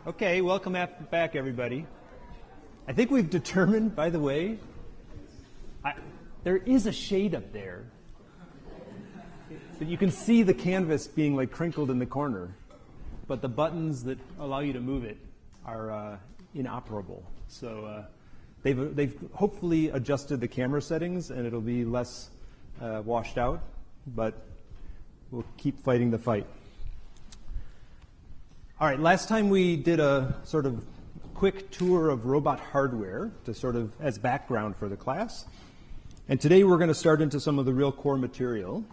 Okay, welcome back, everybody. I think we've determined, by the way, there is a shade up there. But you can see the canvas being like crinkled in the corner. But the buttons that allow you to move it are inoperable. So they've hopefully adjusted the camera settings, and it'll be less washed out. But we'll keep fighting the fight. All right, last time we did a sort of quick tour of robot hardware to sort of as background for the class. And today we're going to start into some of the real core material,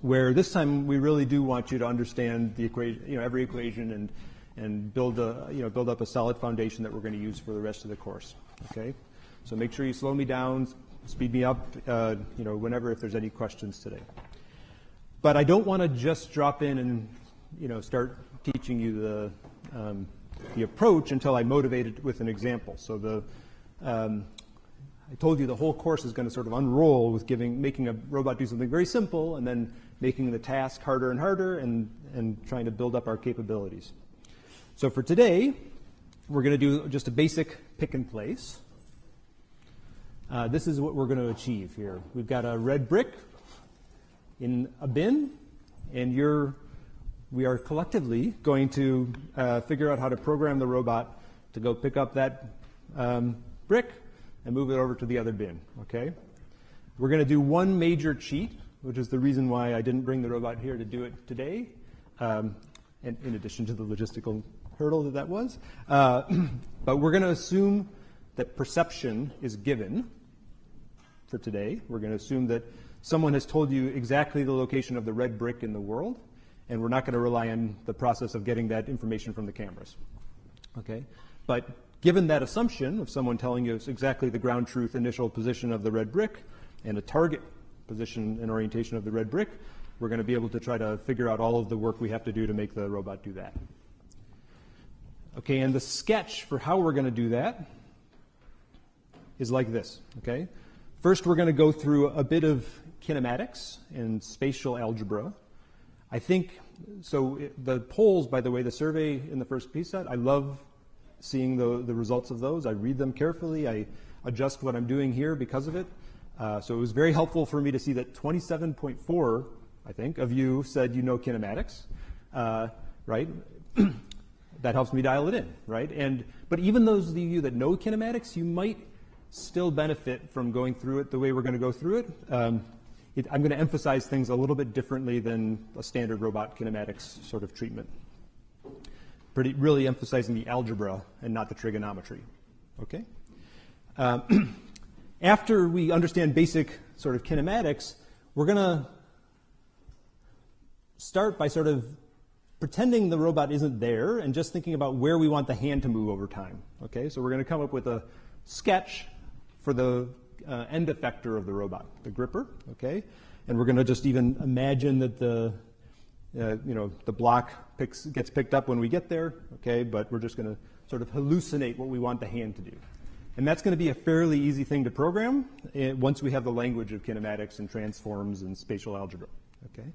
where this time we really do want you to understand the equation, every equation, and build up a solid foundation that we're going to use for the rest of the course. Okay, so make sure you slow me down, speed me up, whenever if there's any questions today. But I don't want to just drop in and start teaching you the approach until I motivate it with an example. So I told you the whole course is going to sort of unroll with making a robot do something very simple and then making the task harder and harder and trying to build up our capabilities. So for today, we're going to do just a basic pick and place. This is what we're going to achieve here. We've got a red brick in a bin, and we are collectively going to figure out how to program the robot to go pick up that brick and move it over to the other bin, okay? We're going to do one major cheat, which is the reason why I didn't bring the robot here to do it today, and in addition to the logistical hurdle that was. But we're going to assume that perception is given for today. We're going to assume that someone has told you exactly the location of the red brick in the world, and we're not going to rely on the process of getting that information from the cameras. Okay? But given that assumption of someone telling you exactly the ground truth initial position of the red brick and a target position and orientation of the red brick, we're going to be able to try to figure out all of the work we have to do to make the robot do that. Okay, and the sketch for how we're going to do that is like this. Okay? First, we're going to go through a bit of kinematics and spatial algebra. I think, so the polls, by the way, the survey in the first piece set, I love seeing the results of those. I read them carefully. I adjust what I'm doing here because of it. So it was very helpful for me to see that 27.4, I think, of you said you know kinematics, right? That helps me dial it in, right? But even those of you that know kinematics, you might still benefit from going through it the way we're going to go through it. I'm going to emphasize things a little bit differently than a standard robot kinematics sort of treatment. Really emphasizing the algebra and not the trigonometry. Okay? After we understand basic sort of kinematics, we're going to start by sort of pretending the robot isn't there and just thinking about where we want the hand to move over time. Okay? So we're going to come up with a sketch for the end effector of the robot, the gripper, okay? And we're going to just even imagine that the block gets picked up when we get there, okay? But we're just going to sort of hallucinate what we want the hand to do. And that's going to be a fairly easy thing to program once we have the language of kinematics and transforms and spatial algebra, okay?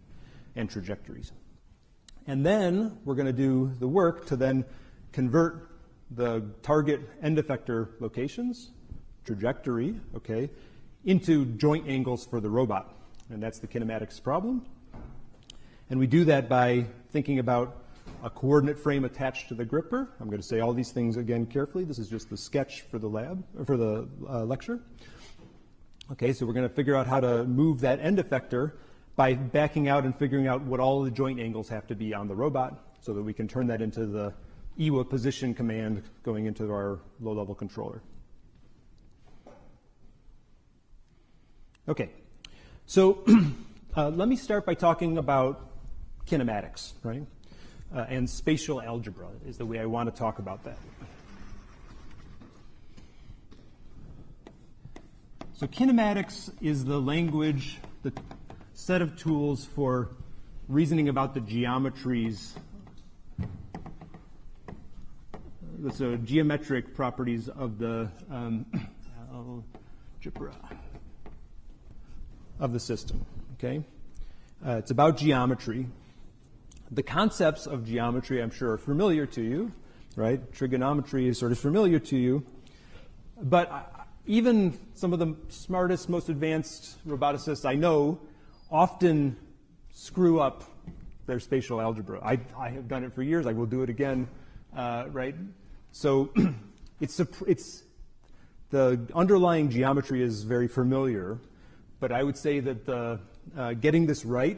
And trajectories. And then we're going to do the work to then convert the target end effector locations, trajectory, okay, into joint angles for the robot. And that's the kinematics problem. And we do that by thinking about a coordinate frame attached to the gripper. I'm going to say all these things again carefully. This is just the sketch for the lecture. Okay, so we're going to figure out how to move that end effector by backing out and figuring out what all the joint angles have to be on the robot so that we can turn that into the EWA position command going into our low-level controller. Okay, so let me start by talking about kinematics, right? And spatial algebra is the way I want to talk about that. So kinematics is the language, the set of tools for reasoning about the geometries, so geometric properties of the algebra of the system, okay? It's about geometry. The concepts of geometry, I'm sure, are familiar to you. right? Trigonometry is sort of familiar to you. But even some of the smartest, most advanced roboticists I know often screw up their spatial algebra. I have done it for years. I will do it again, right? So it's the underlying geometry is very familiar, but I would say that the getting this right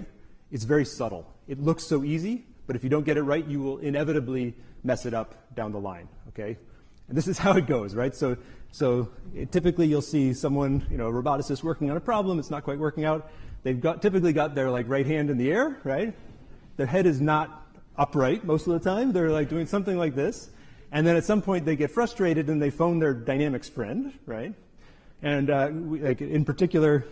is very subtle. It looks so easy, but if you don't get it right, you will inevitably mess it up down the line, okay? And this is how it goes, right? So typically you'll see someone, a roboticist working on a problem, it's not quite working out. They've typically got their right hand in the air, right? Their head is not upright most of the time. They're doing something like this. And then at some point they get frustrated and they phone their dynamics friend, right? And in particular,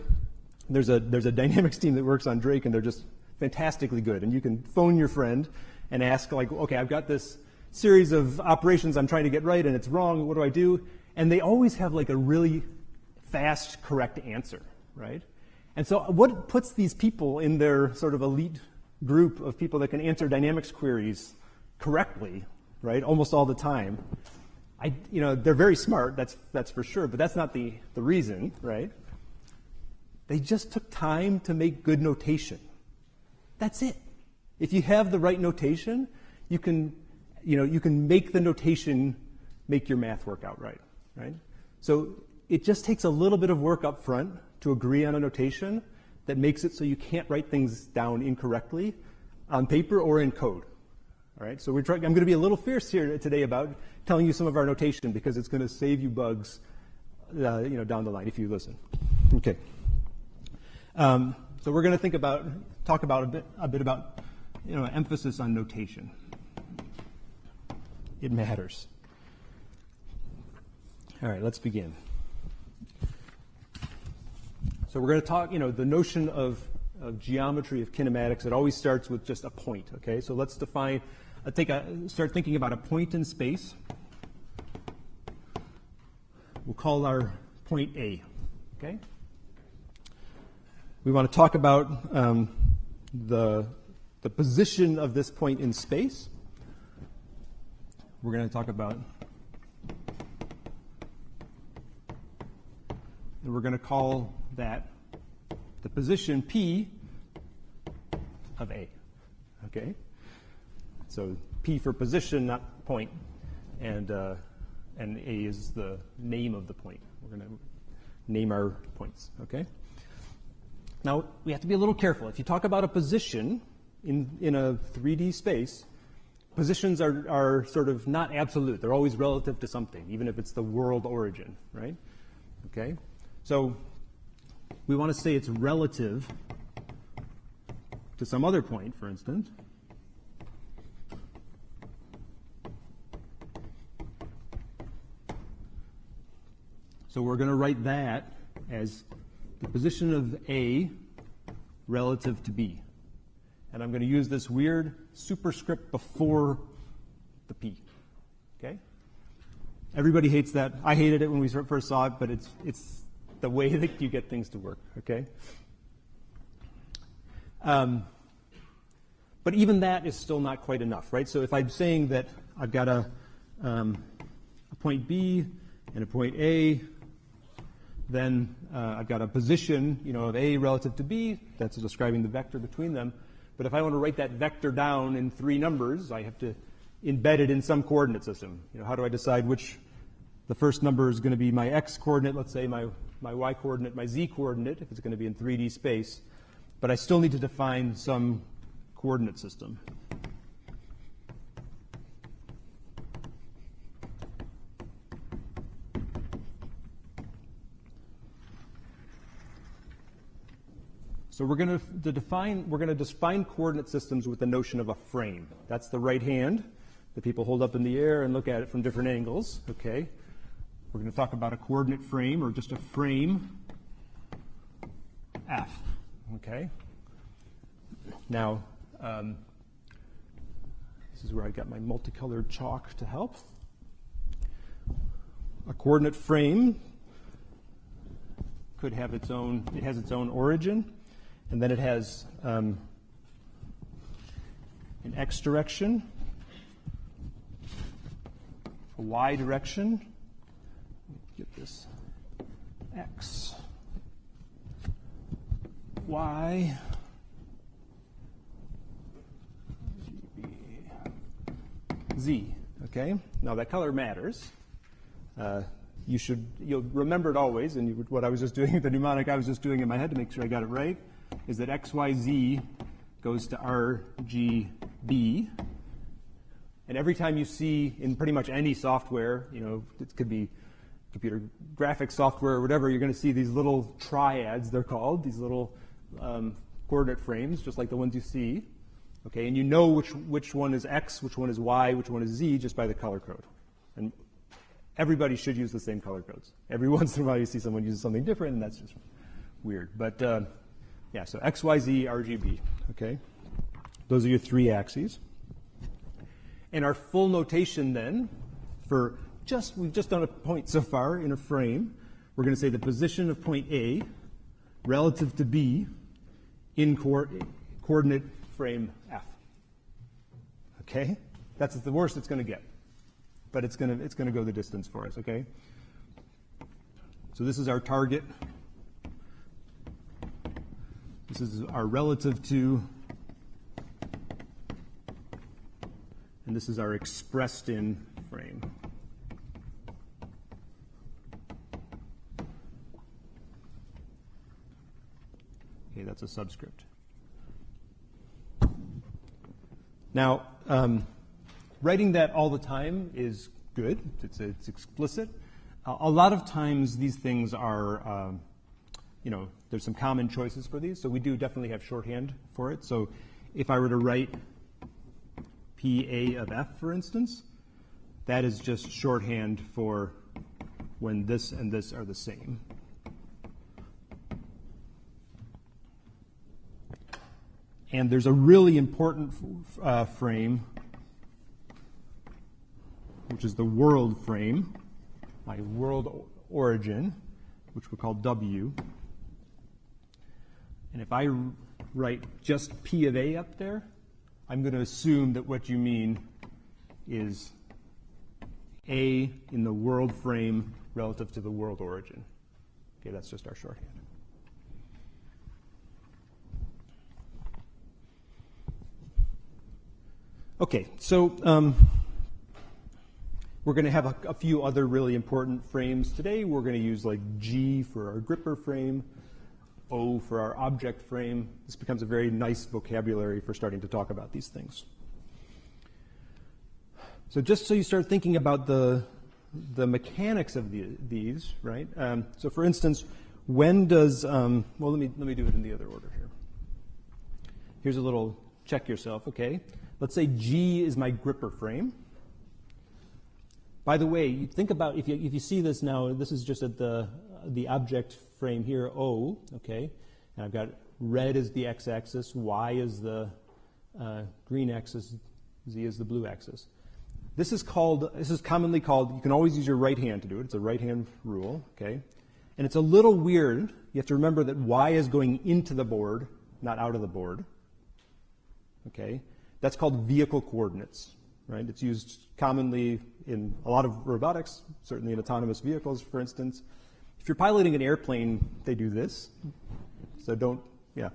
there's a dynamics team that works on Drake, and they're just fantastically good. And you can phone your friend and ask, okay, I've got this series of operations I'm trying to get right, and it's wrong. What do I do? And they always have a really fast, correct answer, right? And so what puts these people in their sort of elite group of people that can answer dynamics queries correctly, right, almost all the time? They're very smart, that's for sure, but that's not the reason, right? They just took time to make good notation. That's it. If you have the right notation, you can make the notation make your math work out right? So it just takes a little bit of work up front to agree on a notation that makes it so you can't write things down incorrectly on paper or in code. All right, so I'm going to be a little fierce here today about telling you some of our notation because it's going to save you bugs, down the line if you listen. Okay. So we're going to talk about a bit about, emphasis on notation. It matters. All right, let's begin. So we're going to talk, the notion of geometry, of kinematics. It always starts with just a point. Okay, so let's start thinking about a point in space. We'll call our point A. Okay. We want to talk about the position of this point in space. We're going to talk about, and we're going to call that the position P of A. Okay? So P for position, not point, and A is the name of the point. We're going to name our points. Okay? Now, we have to be a little careful. If you talk about a position in a 3D space, positions are sort of not absolute. They're always relative to something, even if it's the world origin, right? Okay? So we want to say it's relative to some other point, for instance. So we're going to write that as the position of A relative to B. And I'm going to use this weird superscript before the P. Okay? Everybody hates that. I hated it when we first saw it, but it's the way that you get things to work. Okay? But even that is still not quite enough, right? So if I'm saying that I've got a point B and a point A, then I've got a position, of A relative to B. That's describing the vector between them. But if I want to write that vector down in 3 numbers, I have to embed it in some coordinate system. How do I decide which the first number is going to be my x coordinate, let's say my y coordinate, my z coordinate, if it's going to be in 3D space. But I still need to define some coordinate system. So we're going to define coordinate systems with the notion of a frame. That's the right hand that people hold up in the air and look at it from different angles. Okay. We're going to talk about a coordinate frame, or just a frame F. Okay. Now, this is where I got my multicolored chalk to help. A coordinate frame could have its own origin. And then it has an x direction y direction. Get this x, y, z. Okay. Now that color matters. You'll remember it always, and what I was just doing, the mnemonic I was just doing in my head to make sure I got it right, is that x, y, z goes to r, g, b. And every time you see in pretty much any software, it could be computer graphics software or whatever, you're going to see these little triads, they're called, these little coordinate frames, just like the ones you see. Okay, and you know which one is x, which one is y, which one is z, just by the color code. And everybody should use the same color codes. Every once in a while you see someone uses something different, and that's just weird. But yeah, so x, y, z, r, g, b. Okay, those are your three axes. And our full notation then, we've just done a point so far in a frame. We're going to say the position of point A relative to B in coordinate frame F. Okay, that's the worst it's going to get, but it's going to go the distance for us. Okay, so this is our target. This is our relative to, and this is our expressed in frame. Okay, that's a subscript. Now, writing that all the time is good. It's explicit. A lot of times these things are, there's some common choices for these. So we do definitely have shorthand for it. So if I were to write PA of F, for instance, that is just shorthand for when this and this are the same. And there's a really important frame, which is the world frame, my world origin, which we call W. And if I write just P of A up there, I'm going to assume that what you mean is A in the world frame relative to the world origin. Okay, that's just our shorthand. Okay, so we're going to have a few other really important frames today. We're going to use like G for our gripper frame, O for our object frame. This becomes a very nice vocabulary for starting to talk about these things. So just so you start thinking about the mechanics of these, right? So for instance, when does, well, let me do it in the other order here. Here's a little check yourself, okay? Let's say G is my gripper frame. By the way, you think about, if you see this now, this is just at the object frame here, O, okay? And I've got red is the x-axis, Y is the green axis, Z is the blue axis. This is commonly called, you can always use your right hand to do it. It's a right hand rule, okay? And it's a little weird. You have to remember that Y is going into the board, not out of the board, okay? That's called vehicle coordinates, right? It's used commonly in a lot of robotics, certainly in autonomous vehicles, for instance. If you're piloting an airplane, they do this. So don't, yeah,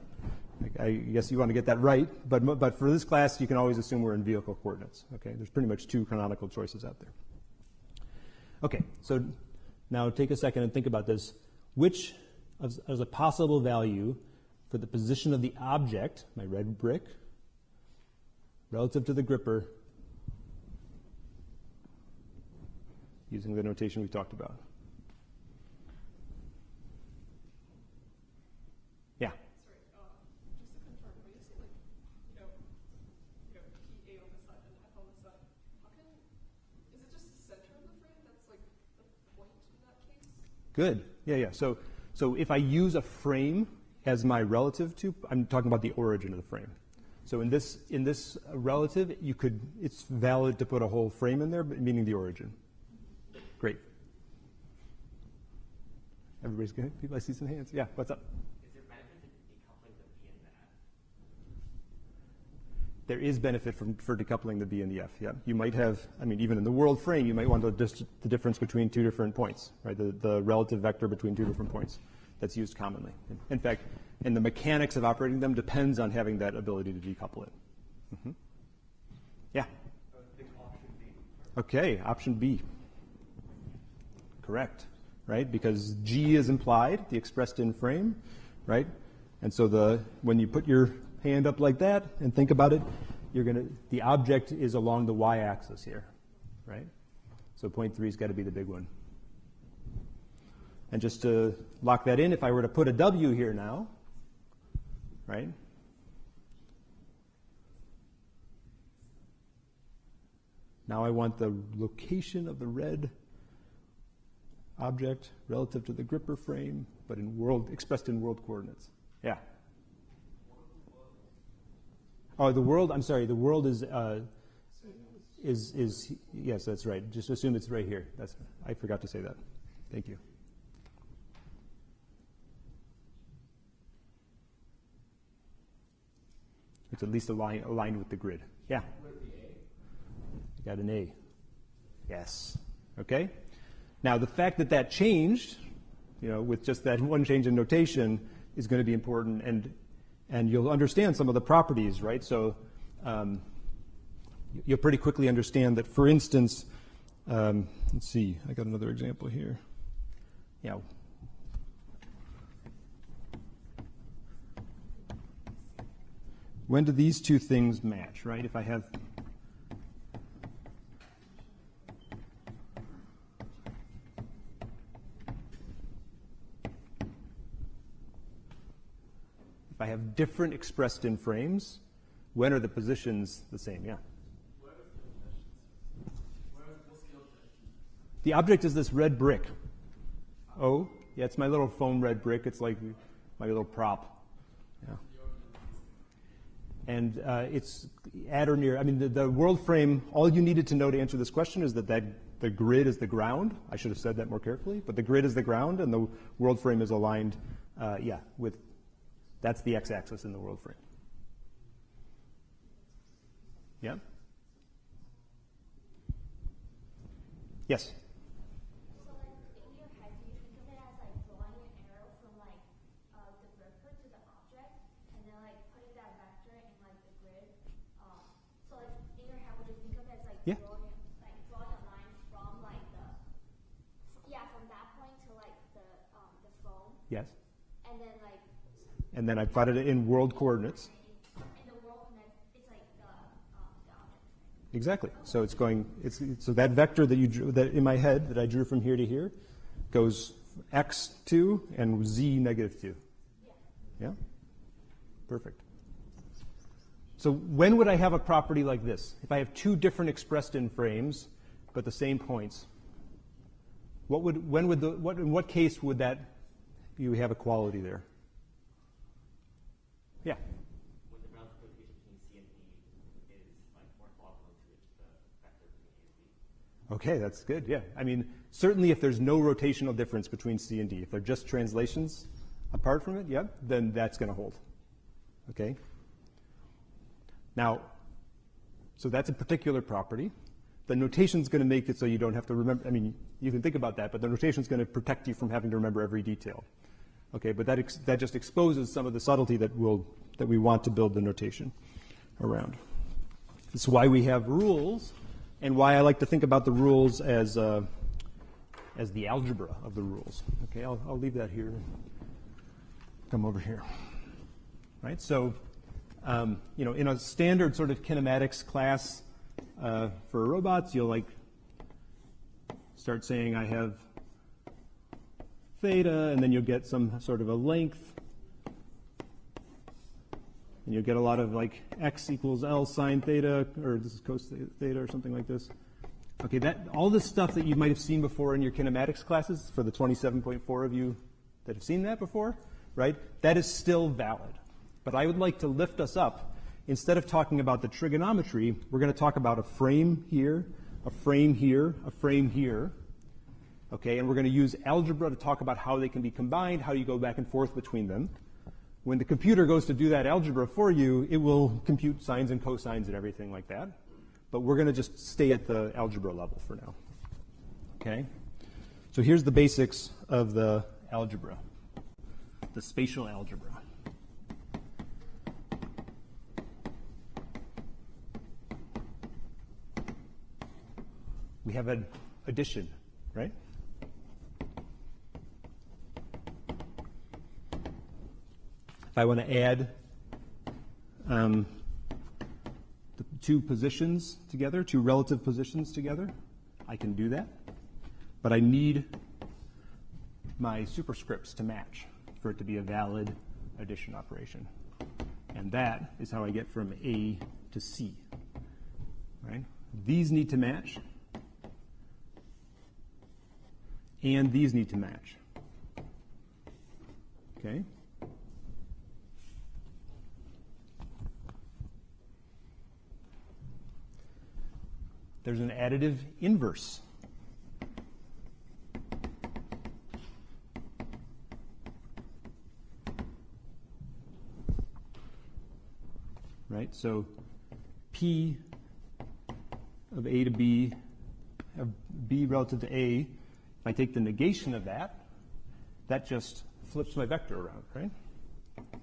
I guess you want to get that right. But for this class, you can always assume we're in vehicle coordinates, okay? There's pretty much two canonical choices out there. Okay, so now take a second and think about this. Which is a possible value for the position of the object, my red brick, relative to the gripper, using the notation we talked about? Yeah? Sorry, just to confirm, when you say PA on this side and F on this side, is it just the center of the frame that's like the point in that case? Good, yeah. So if I use a frame as my relative to, I'm talking about the origin of the frame. So in this relative, it's valid to put a whole frame in there, meaning the origin. Great. Everybody's good? People, I see some hands. Yeah, what's up? Is there benefit to decoupling the P and there is benefit for decoupling the B and the F. Yeah, you might have, I mean, even in the world frame, you might want the difference between two different points, right? The relative vector between two different points. That's used commonly. In fact, and the mechanics of operating them depends on having that ability to decouple it. Mm-hmm. Yeah. Okay, option B. Correct, right? Because G is implied, the expressed in frame, right? And so when you put your hand up like that and think about it, the object is along the y-axis here, right? So point 3's got to be the big one. And just to lock that in, if I were to put a W here now, right? Now I want the location of the red object relative to the gripper frame, but expressed in world coordinates. Yeah. Oh, the world. I'm sorry. The world is yes, that's right. Just assume it's right here. I forgot to say that. Thank you. It's at least aligned with the grid. Yeah. You got an A. Yes. Okay. Now the fact that changed, with just that one change in notation, is going to be important, and you'll understand some of the properties, right? So you'll pretty quickly understand that, for instance, let's see, I got another example here. Yeah. When do these two things match, right? If I have different expressed in frames, when are the positions the same? Yeah. The object is this red brick. Oh, yeah, it's my little foam red brick. It's like my little prop. Yeah. And it's at or near. I mean, the world frame, all you needed to know to answer this question is that the grid is the ground. I should have said that more carefully. But the grid is the ground, and the world frame is aligned, with. That's the x-axis in the world frame. Yeah? Yes? So like in your head, do you think of it as like drawing an arrow from like the gripper to the object and then like putting that vector in like the grid? So like in your head, would you think of it as like drawing a line from like from that point to like the phone? Yes. And then like and then I plotted it in world coordinates. And the world coordinates, it's like the object. Exactly. So so that vector that you drew, that in my head that I drew from here to here, goes x2 and z -2. Yeah. Perfect. So when would I have a property like this? If I have two different expressed in frames, but the same points, in what case would you have equality there? Yeah. When the ground location between C and D is like orthogonal to the vector between A and B. Okay, that's good. Yeah. I mean, certainly if there's no rotational difference between C and D, if they're just translations apart from it, then that's going to hold. Okay. Now, so that's a particular property. The notation's going to make it so you don't have to remember. I mean, you can think about that, but the notation's going to protect you from having to remember every detail. Okay, but that just exposes some of the subtlety that we want to build the notation around. It's why we have rules, and why I like to think about the rules as the algebra of the rules. Okay, I'll leave that here. Come over here. Right. So, in a standard sort of kinematics class for robots, you'll like start saying I have theta, and then you'll get some sort of a length, and you'll get a lot of like x equals L sine theta, or this is cos theta, or something like this. Okay, all this stuff that you might have seen before in your kinematics classes, for the 27.4 of you that have seen that before, right? That is still valid. But I would like to lift us up. Instead of talking about the trigonometry, we're going to talk about a frame here, a frame here, a frame here. Okay, and we're going to use algebra to talk about how they can be combined, how you go back and forth between them. When the computer goes to do that algebra for you, it will compute sines and cosines and everything like that. But we're going to just stay at the algebra level for now. Okay? So here's the basics of the algebra, the spatial algebra. We have an addition, right? If I want to add the two positions together, two relative positions together, I can do that. But I need my superscripts to match for it to be a valid addition operation. And that is how I get from A to C. Right? These need to match. And these need to match. Okay? There's an additive inverse. Right? So P of A to B, of B relative to A, if I take the negation of that, that just flips my vector around, right?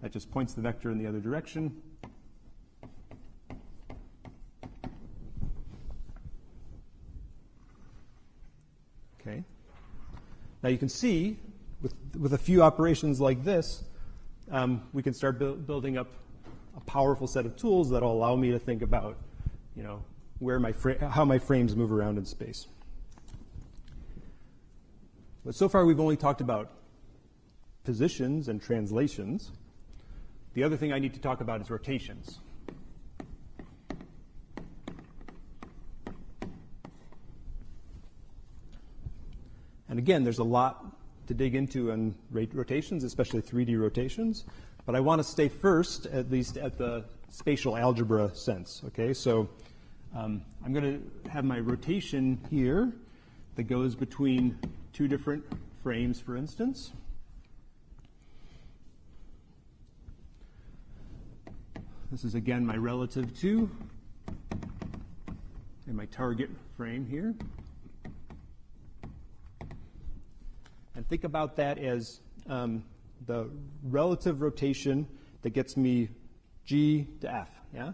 That just points the vector in the other direction. Okay. Now you can see, with a few operations like this, we can start building up a powerful set of tools that will allow me to think about, you know, how my frames move around in space. But so far we've only talked about positions and translations. The other thing I need to talk about is rotations. And again, there's a lot to dig into on rotations, especially 3D rotations. But I want to stay first, at least at the spatial algebra sense. Okay, so I'm going to have my rotation here that goes between two different frames, for instance. This is again my relative to and my target frame here. And think about that as the relative rotation that gets me G to F, yeah?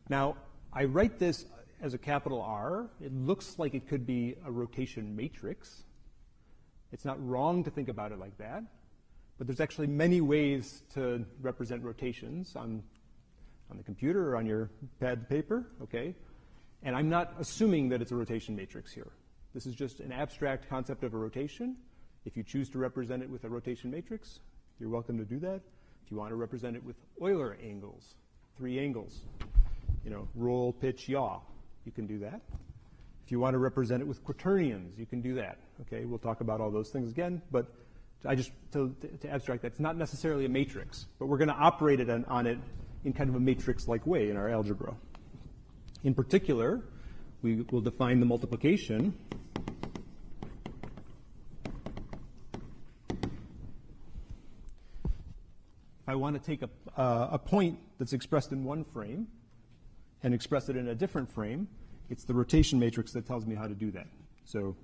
Now, I write this as a capital R. It looks like it could be a rotation matrix. It's not wrong to think about it like that. But there's actually many ways to represent rotations on the computer or on your pad and paper, okay? And I'm not assuming that it's a rotation matrix here. This is just an abstract concept of a rotation. If you choose to represent it with a rotation matrix, you're welcome to do that. If you want to represent it with Euler angles, 3 angles, you know, roll, pitch, yaw, you can do that. If you want to represent it with quaternions, you can do that. Okay, we'll talk about all those things again, but I just, to abstract that, it's not necessarily a matrix, but we're going to operate it on it in kind of a matrix-like way in our algebra. In particular, we will define the multiplication if I want to take a point that's expressed in one frame and express it in a different frame, it's the rotation matrix that tells me how to do that. So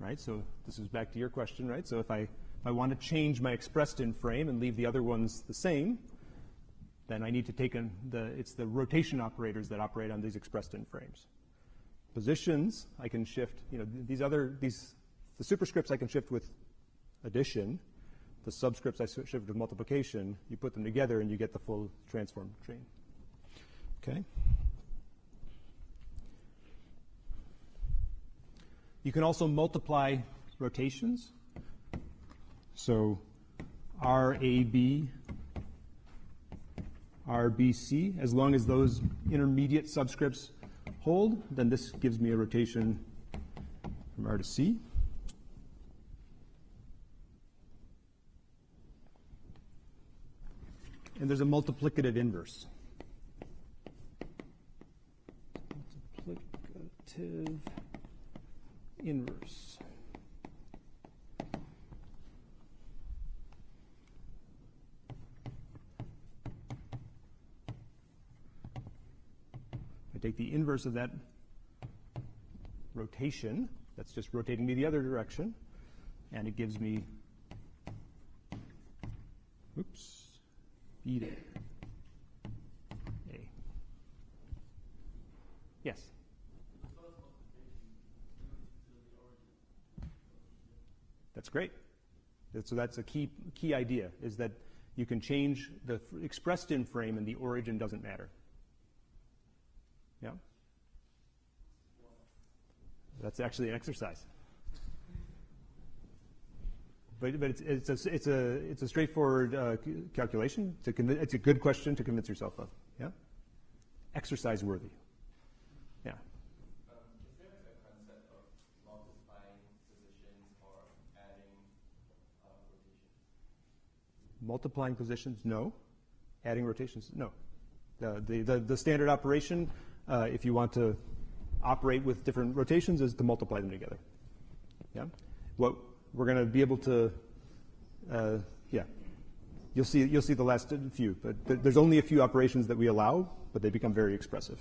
right, so this is back to your question, right? So if I want to change my expressed in frame and leave the other ones the same, then I need to take it's the rotation operators that operate on these expressed in frames. Positions, I can shift, you know, the superscripts I can shift with addition. The subscripts I shift with multiplication. You put them together and you get the full transform chain. Okay? You can also multiply rotations. So RAB, RBC, as long as those intermediate subscripts hold, then this gives me a rotation from R to C. And there's a multiplicative inverse. Multiplicative inverse. I take the inverse of that rotation, that's just rotating me the other direction, and it gives me, oops, beta A. Yes? That's great. So that's a key idea, is that you can change the expressed in frame and the origin doesn't matter. Yeah? That's actually an exercise. But it's a straightforward calculation. It's a good question to convince yourself of. Yeah? Exercise worthy. Yeah. Is there a concept of multiplying positions or adding rotations? Multiplying positions, no. Adding rotations, no. The standard operation, if you want to operate with different rotations, is to multiply them together. Yeah. What we're going to be able to, yeah. You'll see the last few, but there's only a few operations that we allow, but they become very expressive.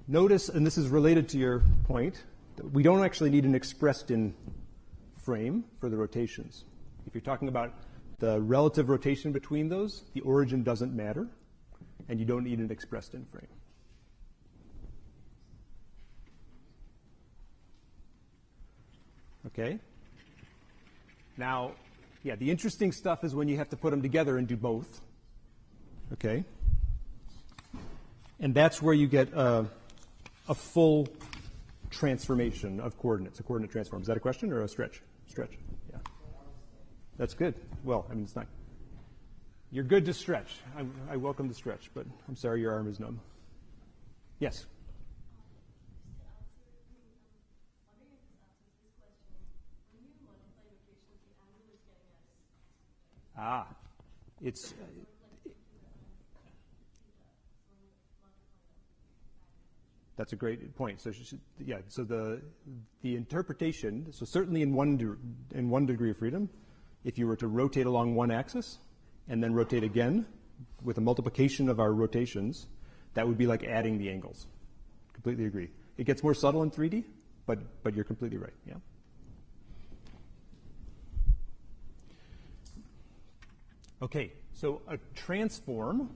Notice, and this is related to your point, that we don't actually need an expressed in frame for the rotations. If you're talking about the relative rotation between those, the origin doesn't matter, and you don't need an expressed in frame. Okay? Now, yeah, the interesting stuff is when you have to put them together and do both. Okay? And that's where you get a full transformation of coordinates, a coordinate transform. Is that a question or a stretch? Stretch. Yeah. That's good. Well, I mean, it's not. You're good to stretch. I welcome the stretch, but I'm sorry your arm is numb. Yes? It's that's a great point. So yeah, so the interpretation. So certainly in one degree of freedom, if you were to rotate along one axis and then rotate again with a multiplication of our rotations, that would be like adding the angles. Completely agree. It gets more subtle in 3D, but you're completely right. Yeah. Okay, so a transform,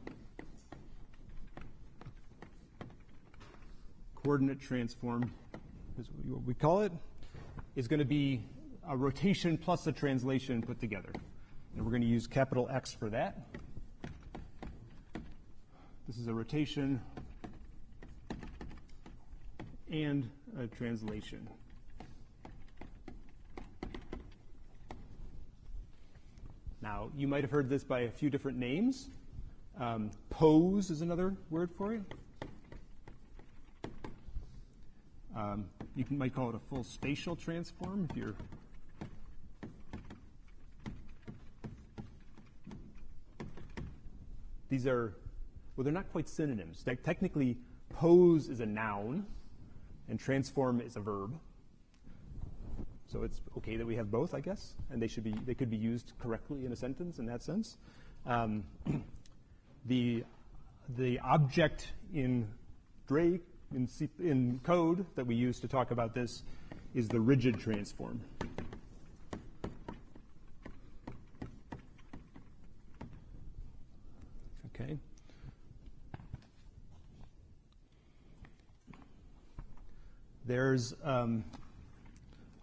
coordinate transform is what we call it, is going to be a rotation plus a translation put together. And we're going to use capital X for that. This is a rotation and a translation. Now, you might have heard this by a few different names. Pose is another word for it. You might call it a full spatial transform if you're. These are, well, they're not quite synonyms. Technically, pose is a noun, and transform is a verb. So it's okay that we have both, I guess, and they could be used correctly in a sentence in that sense. The object in Drake in code that we use to talk about this is the rigid transform. Okay. There's a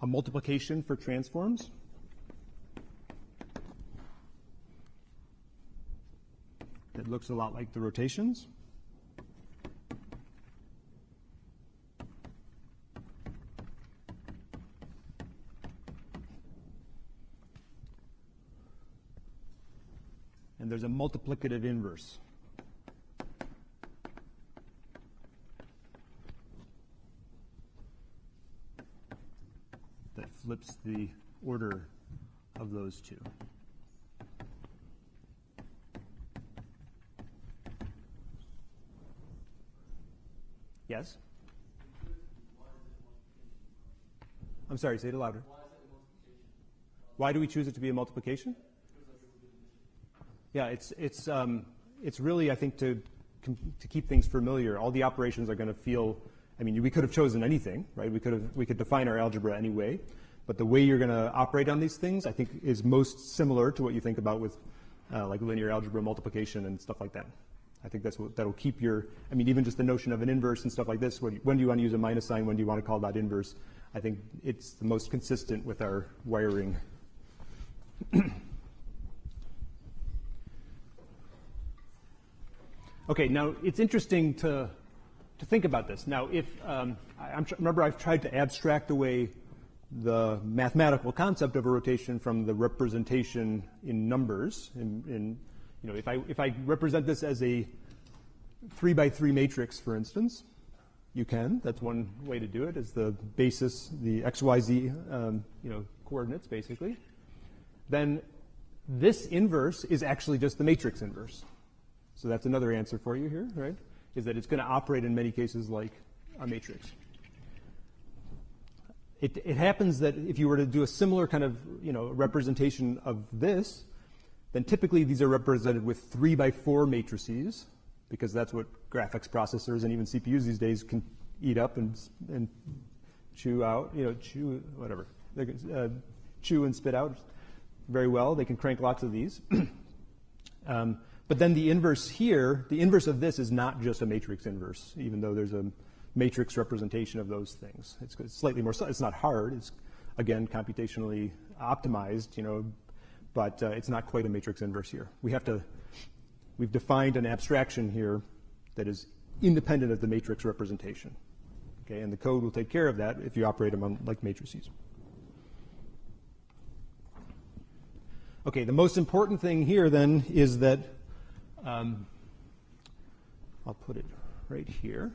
multiplication for transforms. That looks a lot like the rotations. And there's a multiplicative inverse. That flips the order of those two. Yes? I'm sorry, say it louder. Why do we choose it to be a multiplication? Yeah, it's really, I think, to keep things familiar. All the operations are going to feel, I mean, we could have chosen anything, right? We could define our algebra any way, but the way you're going to operate on these things, I think, is most similar to what you think about with like linear algebra, multiplication, and stuff like that. I think that'll keep your, I mean, even just the notion of an inverse and stuff like this, when do you want to use a minus sign, when do you want to call that inverse? I think it's the most consistent with our wiring. Okay, now it's interesting to think about this. Now, if remember, I've tried to abstract away the mathematical concept of a rotation from the representation in numbers. In you know, if I represent this as a 3x3 matrix, for instance, you can. That's one way to do it. Is the basis, the x, y, z, you know, coordinates, basically. Then this inverse is actually just the matrix inverse. So that's another answer for you here, right? Is that it's going to operate in many cases like a matrix. It happens that if you were to do a similar kind of, you know, representation of this, then typically these are represented with 3x4 matrices, because that's what graphics processors and even CPUs these days can eat up and chew out, you know, chew whatever. They can chew and spit out very well. They can crank lots of these. But then the inverse here, the inverse of this is not just a matrix inverse, even though there's a matrix representation of those things. It's slightly more, it's not hard. It's, again, computationally optimized, you know, but it's not quite a matrix inverse here. We've defined an abstraction here that is independent of the matrix representation. Okay, and the code will take care of that if you operate them on like matrices. Okay, the most important thing here then is that I'll put it right here,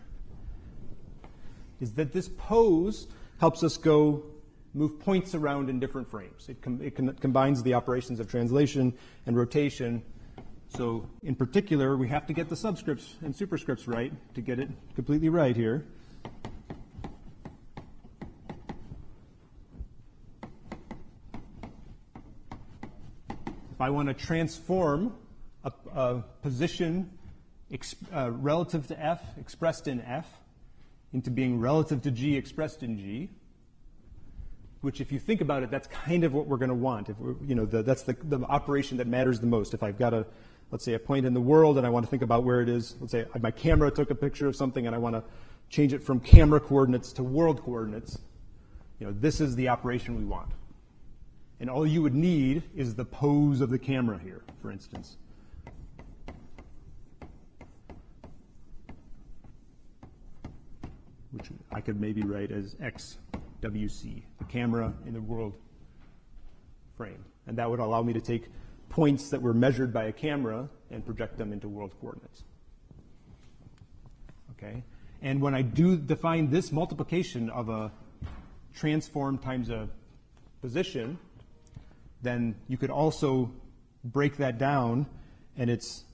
is that this pose helps us move points around in different frames. It combines the operations of translation and rotation. So in particular, we have to get the subscripts and superscripts right to get it completely right here. If I want to transform a position relative to f expressed in f into being relative to g expressed in g, which if you think about it, that's kind of what we're going to want. If you know, that's the operation that matters the most. If I've got let's say a point in the world and I want to think about where it is, let's say my camera took a picture of something and I want to change it from camera coordinates to world coordinates, you know, this is the operation we want. And all you would need is the pose of the camera here, for instance. Which I could maybe write as XWC, the camera in the world frame. And that would allow me to take points that were measured by a camera and project them into world coordinates. Okay? And when I do define this multiplication of a transform times a position, then you could also break that down, and it's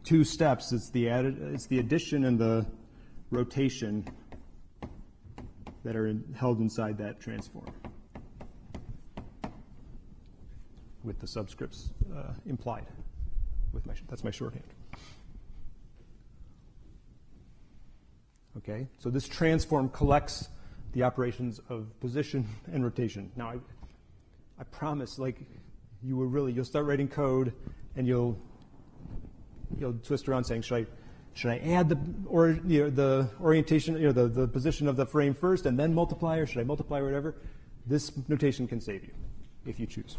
two steps. It's the addition and the rotation that are held inside that transform, with the subscripts implied. That's my shorthand. Okay, so this transform collects the operations of position and rotation. Now, I promise, like, you'll start writing code, and you'll twist around saying, should I add the orientation, the position of the frame first and then multiply, or should I multiply or whatever? This notation can save you if you choose.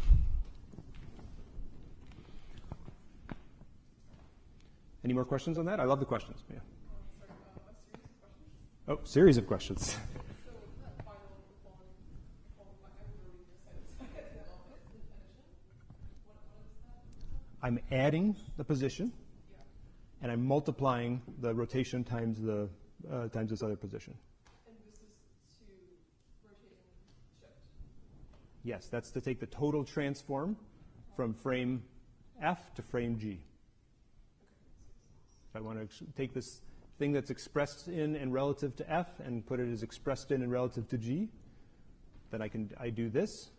Any more questions on that? I love the questions. Yeah. Series of questions. I'm adding the position, and I'm multiplying the rotation times this other position. And this is to rotate and shift? Yes, that's to take the total transform from frame F to frame G. If I want to take this thing that's expressed in and relative to f and put it as expressed in and relative to g, then I do this,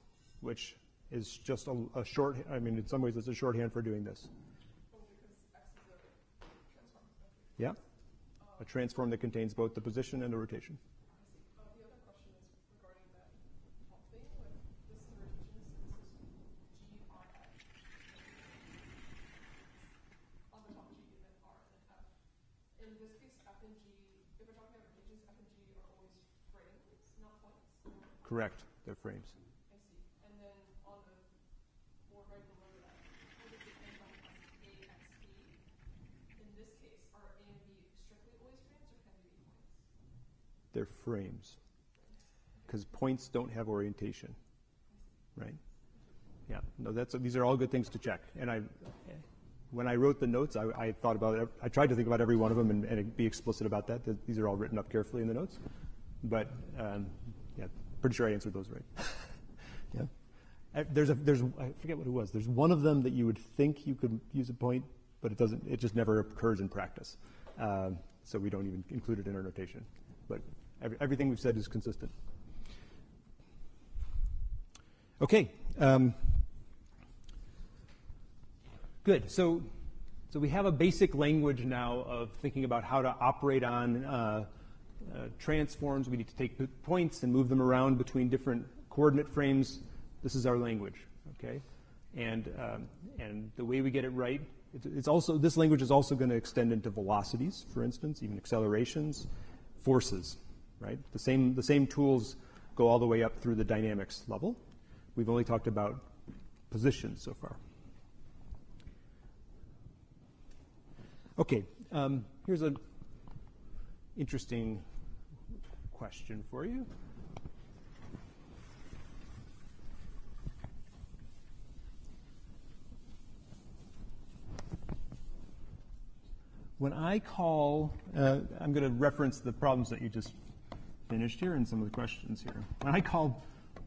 which is just a short, I mean, in some ways it's a shorthand for doing this. Oh, because X is a transform. Okay. Yeah, a transform that contains both the position and the rotation. I see. The other question is regarding that top thing with this is the rotation, so this is G on F. On the top G and then R and then F. In this case, F and G, if we're talking about rotations, F and G are always frames, not points. Correct, they're frames. I see. And then on the board right below that, what is it depend on AXB? In this case, are A and B strictly always frames or can they be points? They're frames, because points don't have orientation, right? Yeah, no, these are all good things to check. And when I wrote the notes, I thought about it. I tried to think about every one of them and be explicit about that. These are all written up carefully in the notes. But yeah, pretty sure I answered those right. Yeah. There's I forget what it was. There's one of them that you would think you could use a point, but it doesn't. It just never occurs in practice. So we don't even include it in our notation. But everything we've said is consistent. Okay. Good. So we have a basic language now of thinking about how to operate on transforms. We need to take points and move them around between different coordinate frames. This is our language, okay? And the way we get it right, it's also, this language is also going to extend into velocities, for instance, even accelerations, forces, right? The same tools go all the way up through the dynamics level. We've only talked about positions so far. Okay, here's an interesting question for you. When I call, I'm going to reference the problems that you just finished here and some of the questions here. When I call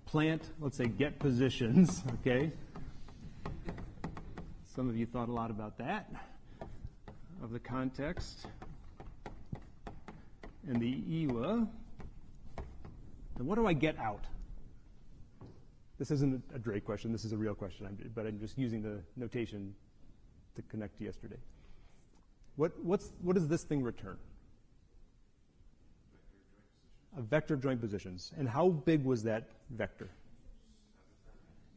plant, let's say get positions, okay? Some of you thought a lot about that, of the context and the EWA. Then what do I get out? This isn't a Drake question, this is a real question, but I'm just using the notation to connect to yesterday. What does this thing return? A vector of joint positions. And how big was that vector?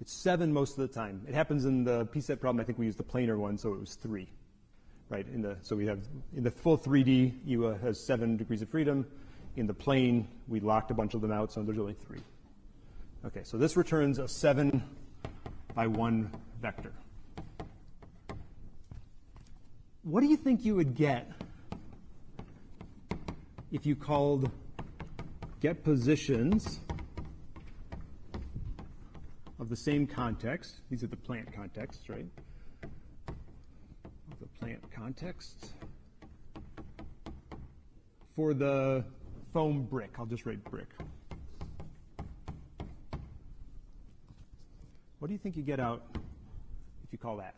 It's 7 most of the time. It happens in the p-set problem, I think we used the planar one, so it was 3. Right, so we have, in the full 3D, EWA has 7 degrees of freedom. In the plane, we locked a bunch of them out, so there's only 3. Okay, so this returns a 7 by 1 vector. What do you think you would get if you called get positions of the same context? These are the plant contexts, right? The plant context for the foam brick. I'll just write brick. What do you think you get out if you call that?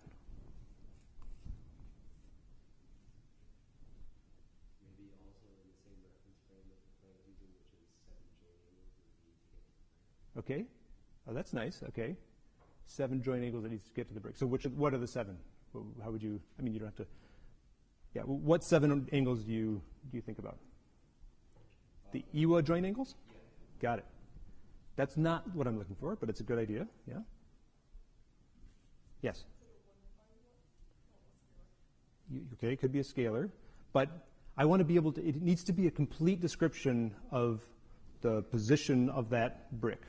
Maybe also in the same reference frame that the plant using, which is 7 joint angles that we need to get to the brick. Okay. Oh, that's nice. Okay. 7 joint angles that needs to get to the brick. So what are the 7? How would you, I mean, you don't have to, yeah, what 7 angles do you think about? The EWA joint angles? Yeah. Got it. That's not what I'm looking for, but it's a good idea, yeah? Yes? Okay, it could be a scalar, but I want to be able to, it needs to be a complete description of the position of that brick.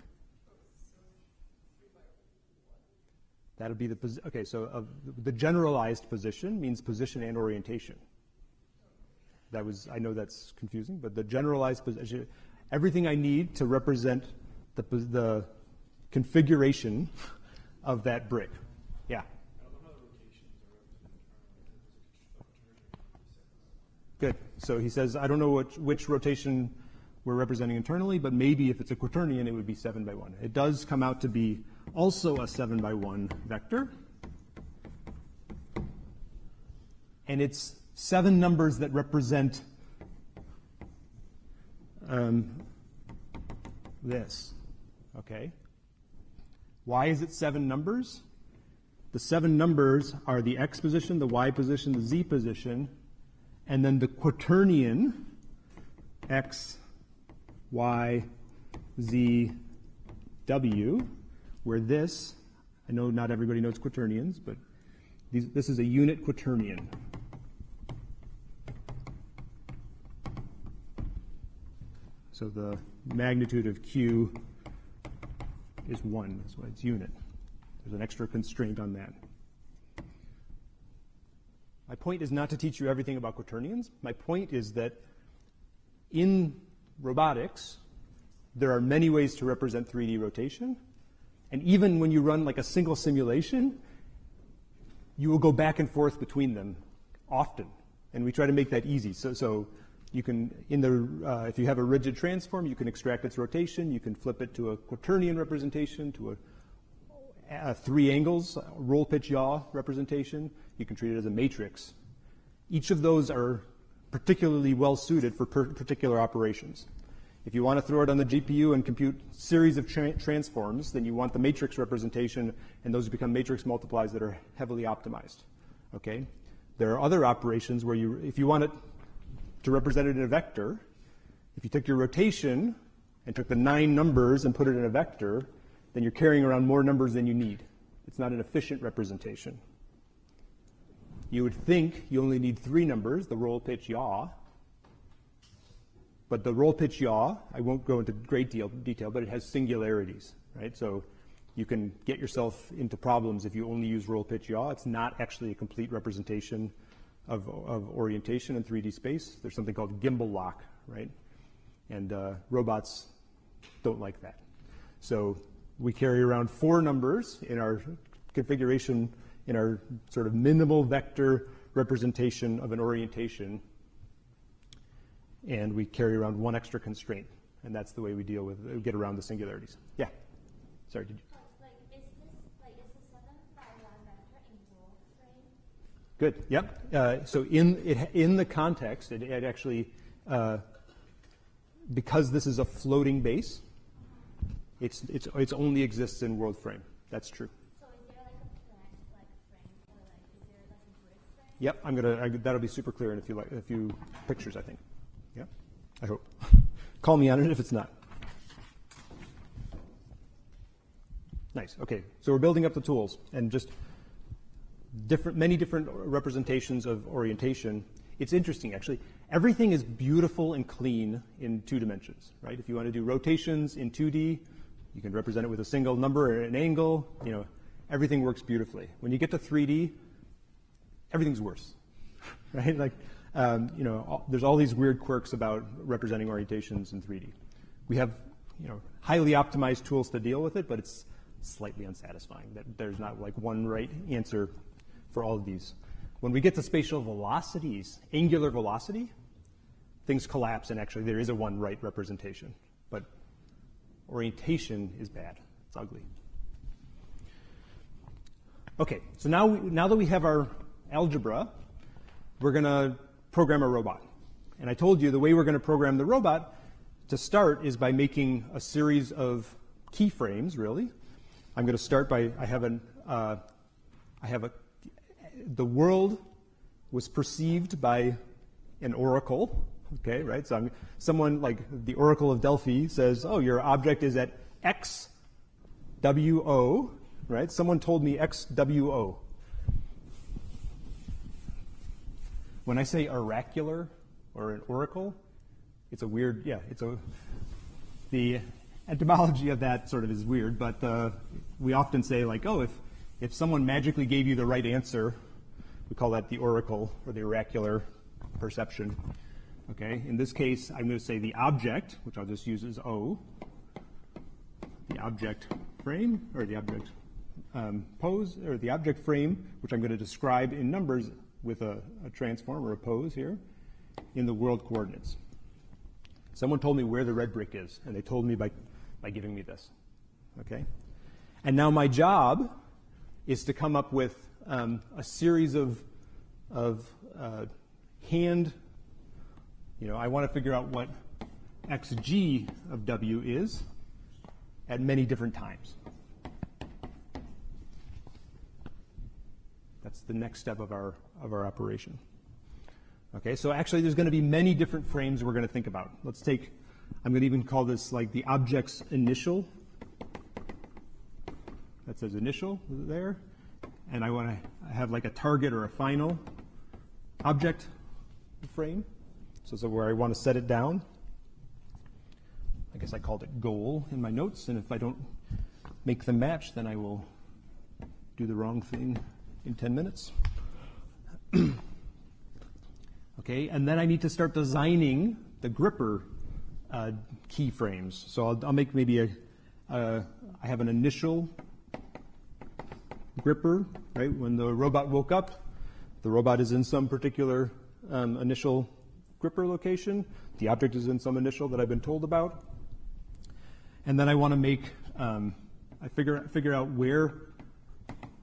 That'll be the, okay, so the generalized position means position and orientation. That was, I know that's confusing, but the generalized position, everything I need to represent the configuration of that brick. Yeah? Good. So he says, I don't know which rotation we're representing internally, but maybe if it's a quaternion, it would be 7 by 1. It does come out to be also a 7 by 1 vector. And it's 7 numbers that represent this, okay? Why is it 7 numbers? The 7 numbers are the x position, the y position, the z position, and then the quaternion x, y, z, w, where this, I know not everybody knows quaternions, but this is a unit quaternion. So the magnitude of Q is 1, that's why it's unit. There's an extra constraint on that. My point is not to teach you everything about quaternions. My point is that in robotics, there are many ways to represent 3D rotation. And even when you run like a single simulation, you will go back and forth between them often. And we try to make that easy. So you can, if you have a rigid transform, you can extract its rotation. You can flip it to a quaternion representation, to a 3 angles, roll, pitch, yaw representation. You can treat it as a matrix. Each of those are particularly well suited for particular operations. If you want to throw it on the GPU and compute series of transforms, then you want the matrix representation, and those become matrix multiplies that are heavily optimized. Okay? There are other operations where if you want it to represent it in a vector, if you took your rotation and took the 9 numbers and put it in a vector, then you're carrying around more numbers than you need. It's not an efficient representation. You would think you only need 3 numbers, the roll, pitch, yaw. But the roll, pitch, yaw, I won't go into great detail, but it has singularities, right? So you can get yourself into problems if you only use roll, pitch, yaw. It's not actually a complete representation of orientation in 3D space. There's something called gimbal lock, right? And robots don't like that. So we carry around 4 numbers in our configuration, in our sort of minimal vector representation of an orientation. And we carry around 1 extra constraint. And that's the way we get around the singularities. Yeah? Sorry, did you? Is the 7 by 1 vector in world frame? Good, yep. So in the context, it actually, because this is a floating base, it only exists in world frame. That's true. So is there like a frame, or is there like a grid frame? Yep, that'll be super clear in a few pictures, I think. Yeah, I hope. Call me on it if it's not. Nice. Okay, so we're building up the tools and just many different representations of orientation. It's interesting, actually. Everything is beautiful and clean in 2 dimensions, right? If you want to do rotations in 2D, you can represent it with a single number or an angle. You know, everything works beautifully. When you get to 3D, everything's worse, right? Like, there's all these weird quirks about representing orientations in 3D. We have, highly optimized tools to deal with it, but it's slightly unsatisfying that there's not like one right answer for all of these. When we get to spatial velocities, angular velocity, things collapse, and actually there is a one right representation. But orientation is bad. It's ugly. Okay, so now that we have our algebra, we're going to program a robot. And I told you the way we're going to program the robot to start is by making a series of keyframes, really. I'm going to start by, the world was perceived by an oracle, okay, right? So someone like the Oracle of Delphi says, oh, your object is at XWO, right? Someone told me XWO. When I say oracular or an oracle, it's a weird, the etymology of that sort of is weird, but we often say like, oh, if someone magically gave you the right answer, we call that the oracle or the oracular perception. Okay, in this case, I'm going to say the object, which I'll just use as O, the object frame, or the object pose, or the object frame, which I'm going to describe in numbers with a transform or a pose here in the world coordinates. Someone told me where the red brick is, and they told me by giving me this. Okay, and now my job is to come up with a series of hand. I want to figure out what xg of w is at many different times. That's the next step of our operation. Okay, so actually there's going to be many different frames we're going to think about. Let's take, I'm going to even call this like the object's initial. That says initial there. And I want to have like a target or a final object frame. So where I want to set it down. I guess I called it goal in my notes, and if I don't make them match, then I will do the wrong thing in 10 minutes. Okay, and then I need to start designing the gripper keyframes. So I'll make maybe I have an initial gripper, right? When the robot woke up, the robot is in some particular initial gripper location. The object is in some initial that I've been told about. And then I want to make, I figure out where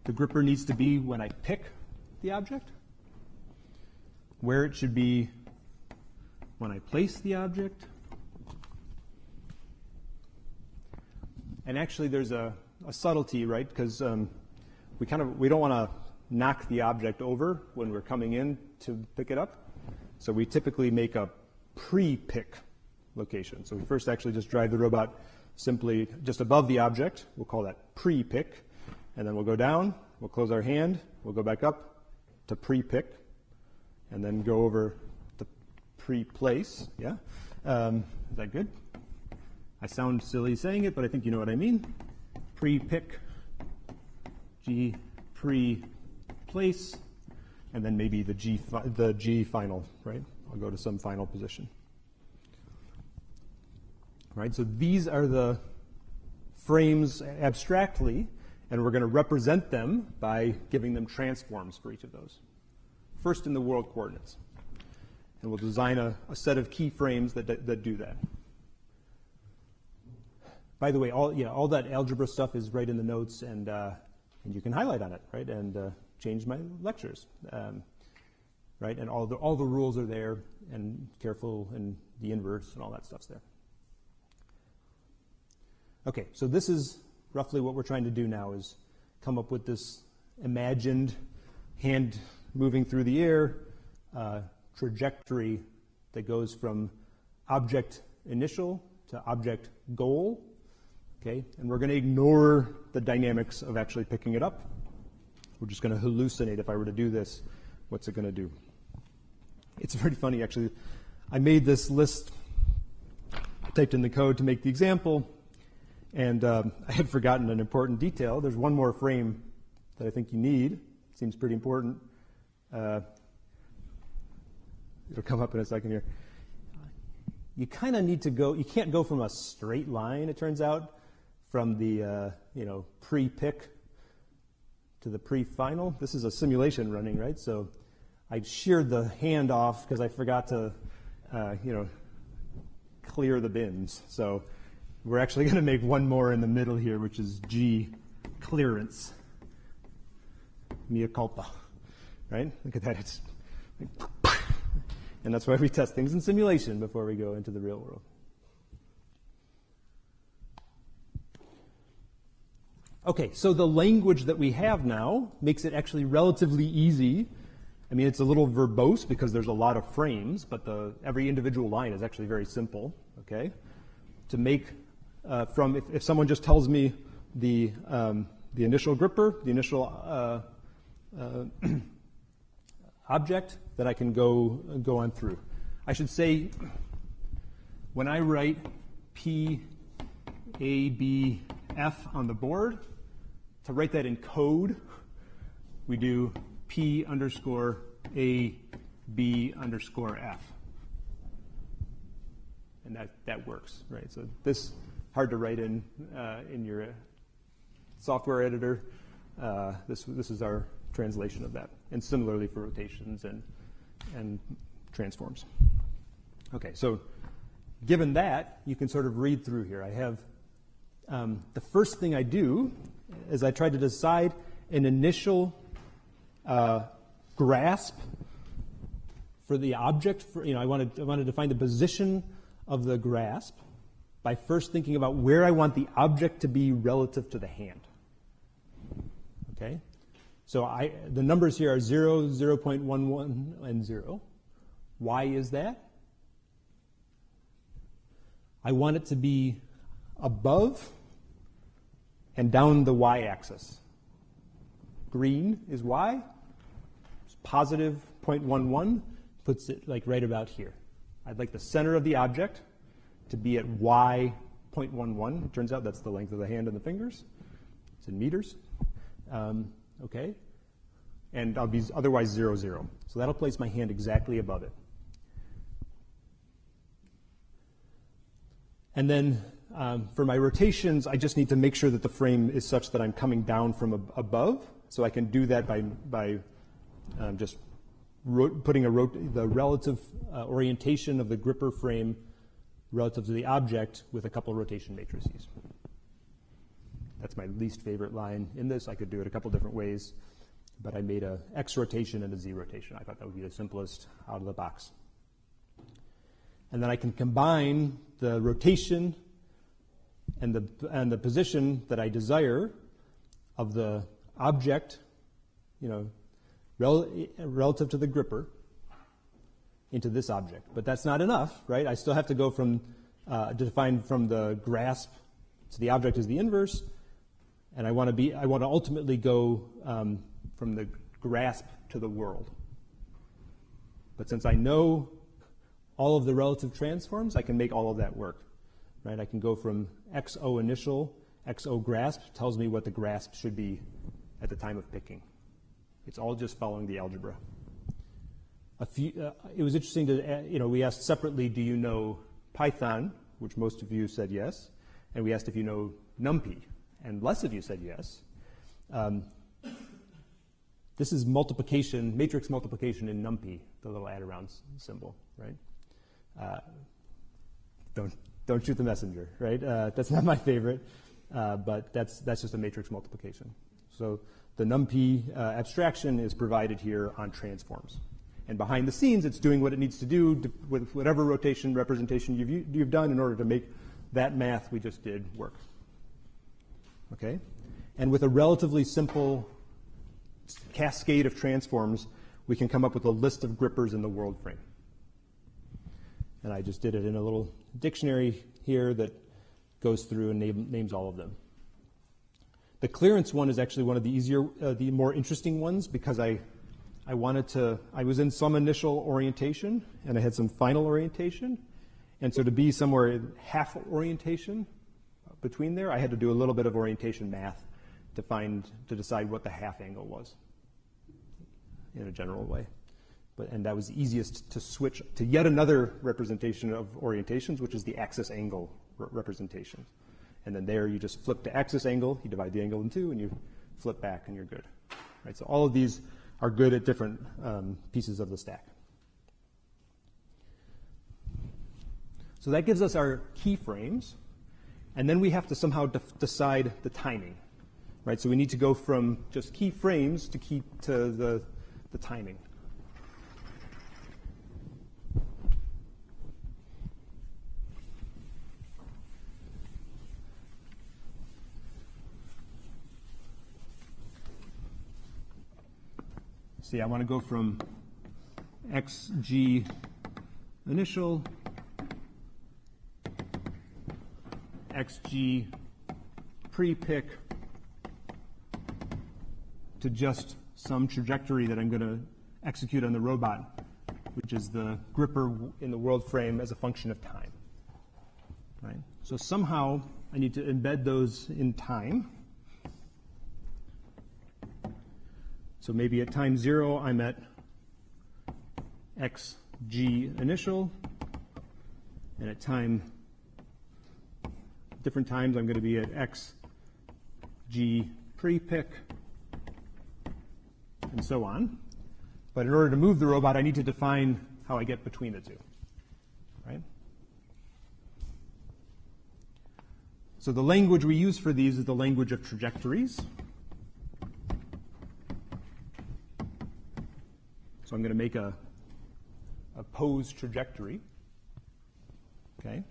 the gripper needs to be when I pick the object, where it should be when I place the object. And actually there's a subtlety, right? Because we don't want to knock the object over when we're coming in to pick it up. So we typically make a pre-pick location. So we first actually just drive the robot simply just above the object. We'll call that pre-pick. And then we'll go down, we'll close our hand, we'll go back up to pre-pick, and then go over to pre-place. Yeah? Is that good? I sound silly saying it, but I think you know what I mean. Pre-pick, G, pre-place, and then maybe the G final, right? I'll go to some final position. Right, so these are the frames abstractly, and we're going to represent them by giving them transforms for each of those. First in the world coordinates. And we'll design a set of keyframes that do that. By the way, all that algebra stuff is right in the notes, and you can highlight on it, right, and change my lectures, right, and all the rules are there, and careful, and the inverse, and all that stuff's there. Okay, so this is roughly what we're trying to do now, is come up with this imagined hand moving through the air trajectory that goes from object initial to object goal. Okay, and we're going to ignore the dynamics of actually picking it up. We're just going to hallucinate. If I were to do this, what's it going to do? It's very funny, actually. I made this list, I typed in the code to make the example, and I had forgotten an important detail. There's one more frame that I think you need. It seems pretty important. It'll come up in a second here. You kind of need to go, you can't go from a straight line, it turns out, from the pre-pick to the pre-final. This is a simulation running, right? So I sheared the hand off because I forgot to, clear the bins. So we're actually going to make one more in the middle here, which is G clearance. Mea culpa, right? Look at that. It's like, and that's why we test things in simulation before we go into the real world. Okay, so the language that we have now makes it actually relatively easy. I mean, it's a little verbose because there's a lot of frames, but every individual line is actually very simple, okay? To make if someone just tells me the initial gripper, the initial object, then I can go on through. I should say, when I write P, A, B, F on the board, to write that in code, we do P underscore A, B underscore F. And that works, right? So this hard to write in your software editor. This is our translation of that, and similarly for rotations and transforms. Okay, so given that, you can sort of read through here. I have the first thing I do is I try to decide an initial grasp for the object. I want to define the position of the grasp by first thinking about where I want the object to be relative to the hand. Okay? So the numbers here are 0, 0.11, and 0. Why is that? I want it to be above and down the y-axis. Green is y. Positive 0.11 puts it like right about here. I'd like the center of the object to be at y 0.11. It turns out that's the length of the hand and the fingers. It's in meters. Okay. And I'll be otherwise 0, 0. So that'll place my hand exactly above it. And then for my rotations, I just need to make sure that the frame is such that I'm coming down from above. So I can do that by just putting the relative orientation of the gripper frame relative to the object with a couple rotation matrices. That's my least favorite line in this. I could do it a couple different ways, but I made a X rotation and a Z rotation. I thought that would be the simplest out of the box. And then I can combine the rotation and the position that I desire of the object, relative to the gripper into this object. But that's not enough, right? I still have to go to define from the grasp to the object as the inverse, and I want to ultimately go from the grasp to the world. But since I know all of the relative transforms, I can make all of that work, right? I can go from XO initial, XO grasp tells me what the grasp should be at the time of picking. It's all just following the algebra. It was interesting to, we asked separately, do you know Python, which most of you said yes, and we asked if you know NumPy, and less of you said yes. This is multiplication, matrix multiplication in NumPy, the little add around symbol, right? Don't shoot the messenger, right? That's not my favorite, but that's just a matrix multiplication. So the NumPy abstraction is provided here on transforms. And behind the scenes, it's doing what it needs to do with whatever rotation representation you've done in order to make that math we just did work. Okay? And with a relatively simple cascade of transforms, we can come up with a list of grippers in the world frame. And I just did it in a little dictionary here that goes through and names all of them. The clearance one is actually one of the easier, the more interesting ones, because I was in some initial orientation and I had some final orientation. And so to be somewhere in half orientation between there, I had to do a little bit of orientation math to decide what the half angle was in a general way. And that was easiest to switch to yet another representation of orientations, which is the axis angle representation. And then there you just flip to axis angle, you divide the angle in two, and you flip back, and you're good. Right? So all of these are good at different pieces of the stack. So that gives us our keyframes, and then we have to somehow decide the timing. Right? So we need to go from just keyframes to the timing. See, I want to go from XG initial, XG pre-pick to just some trajectory that I'm going to execute on the robot, which is the gripper in the world frame as a function of time. Right? So somehow I need to embed those in time. So maybe at time 0, I'm at xg initial, and at different times, I'm going to be at xg pre-pick, and so on. But in order to move the robot, I need to define how I get between the two. Right? So the language we use for these is the language of trajectories. So I'm going to make a pose trajectory. Okay?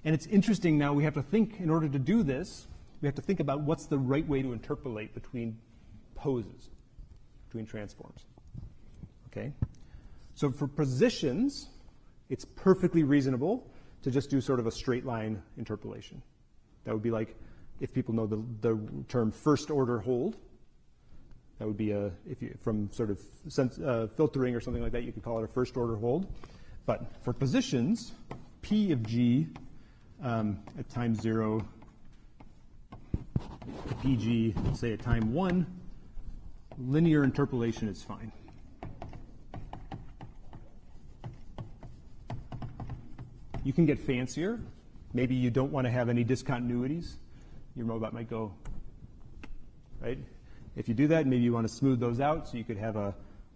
And it's interesting now, we have to think, in order to do this, we have to think about what's the right way to interpolate between poses, between transforms. Okay? So for positions, it's perfectly reasonable to just do sort of a straight line interpolation. That would be like, if people know the term first order hold, that would be from sort of filtering or something like that, you could call it a first order hold. But for positions, P of G at time 0 to PG, say at time 1, linear interpolation is fine. You can get fancier. Maybe you don't want to have any discontinuities. Your robot might go, right? If you do that, maybe you want to smooth those out so you could have a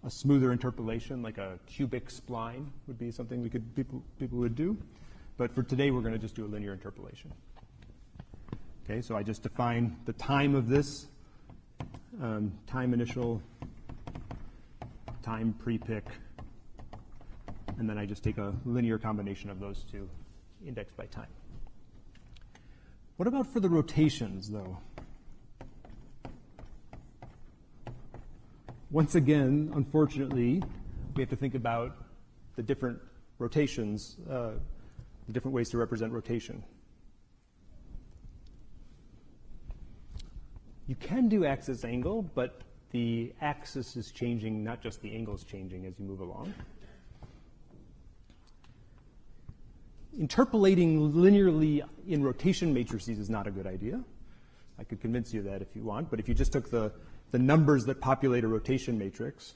smoother interpolation, like a cubic spline would be something people would do. But for today, we're going to just do a linear interpolation. Okay, so I just define the time of this, time initial, time pre-pick, and then I just take a linear combination of those two indexed by time. What about for the rotations, though? Once again, unfortunately, we have to think about the different rotations, the different ways to represent rotation. You can do axis angle, but the axis is changing, not just the angle is changing as you move along. Interpolating linearly in rotation matrices is not a good idea. I could convince you of that if you want, but if you just took the numbers that populate a rotation matrix,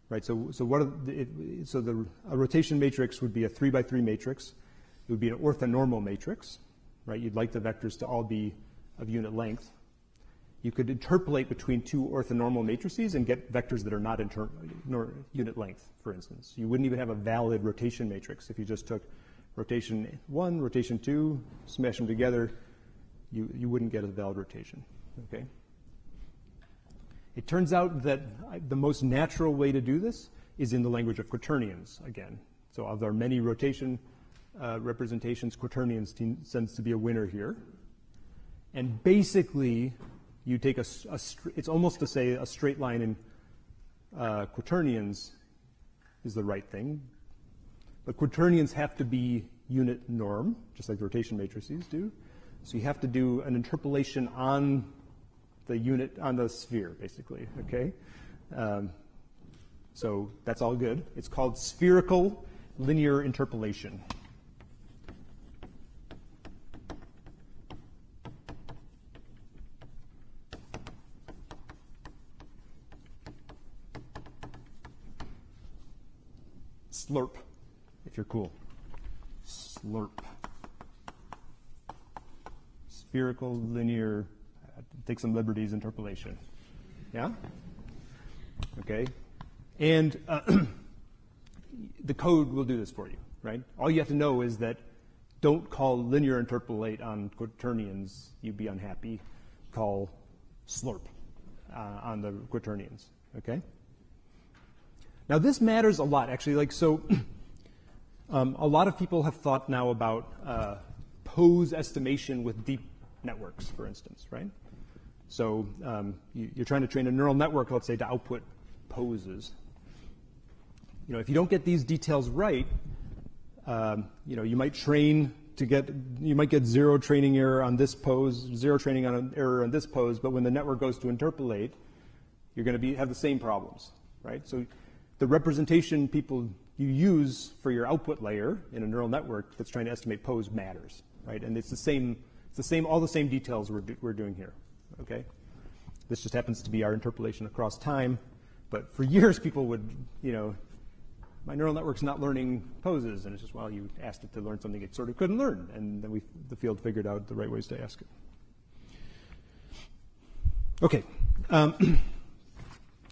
right? So a rotation matrix would be a 3 by 3 matrix. It would be an orthonormal matrix, right? You'd like the vectors to all be of unit length. You could interpolate between two orthonormal matrices and get vectors that are not unit length, for instance. You wouldn't even have a valid rotation matrix if you just took rotation 1, rotation 2, smash them together. You wouldn't get a valid rotation. Okay. It turns out that the most natural way to do this is in the language of quaternions again. So of our many rotation representations, quaternions tends to be a winner here. And basically, you take it's almost to say a straight line in quaternions is the right thing. But quaternions have to be unit norm, just like the rotation matrices do. So you have to do an interpolation on the unit, on the sphere, basically, okay? So that's all good. It's called spherical linear interpolation. Slurp, if you're cool. Slurp. Spherical linear, take some liberties, interpolation. Yeah? Okay. And the code will do this for you, right? All you have to know is that don't call linear interpolate on quaternions, you'd be unhappy. Call slurp on the quaternions, okay? Now this matters a lot, actually. A lot of people have thought now about pose estimation with deep networks, for instance, right? So you're trying to train a neural network, let's say, to output poses. If you don't get these details right, you might get zero training error on this pose, zero training error on this pose, but when the network goes to interpolate, you're going to have the same problems, right? So the representation you use for your output layer in a neural network that's trying to estimate pose matters, right? And it's the same, all the same details we're doing here, okay? This just happens to be our interpolation across time, but for years people would, my neural network's not learning poses, and it's just, well, you asked it to learn something it sort of couldn't learn, and then the field figured out the right ways to ask it. Okay.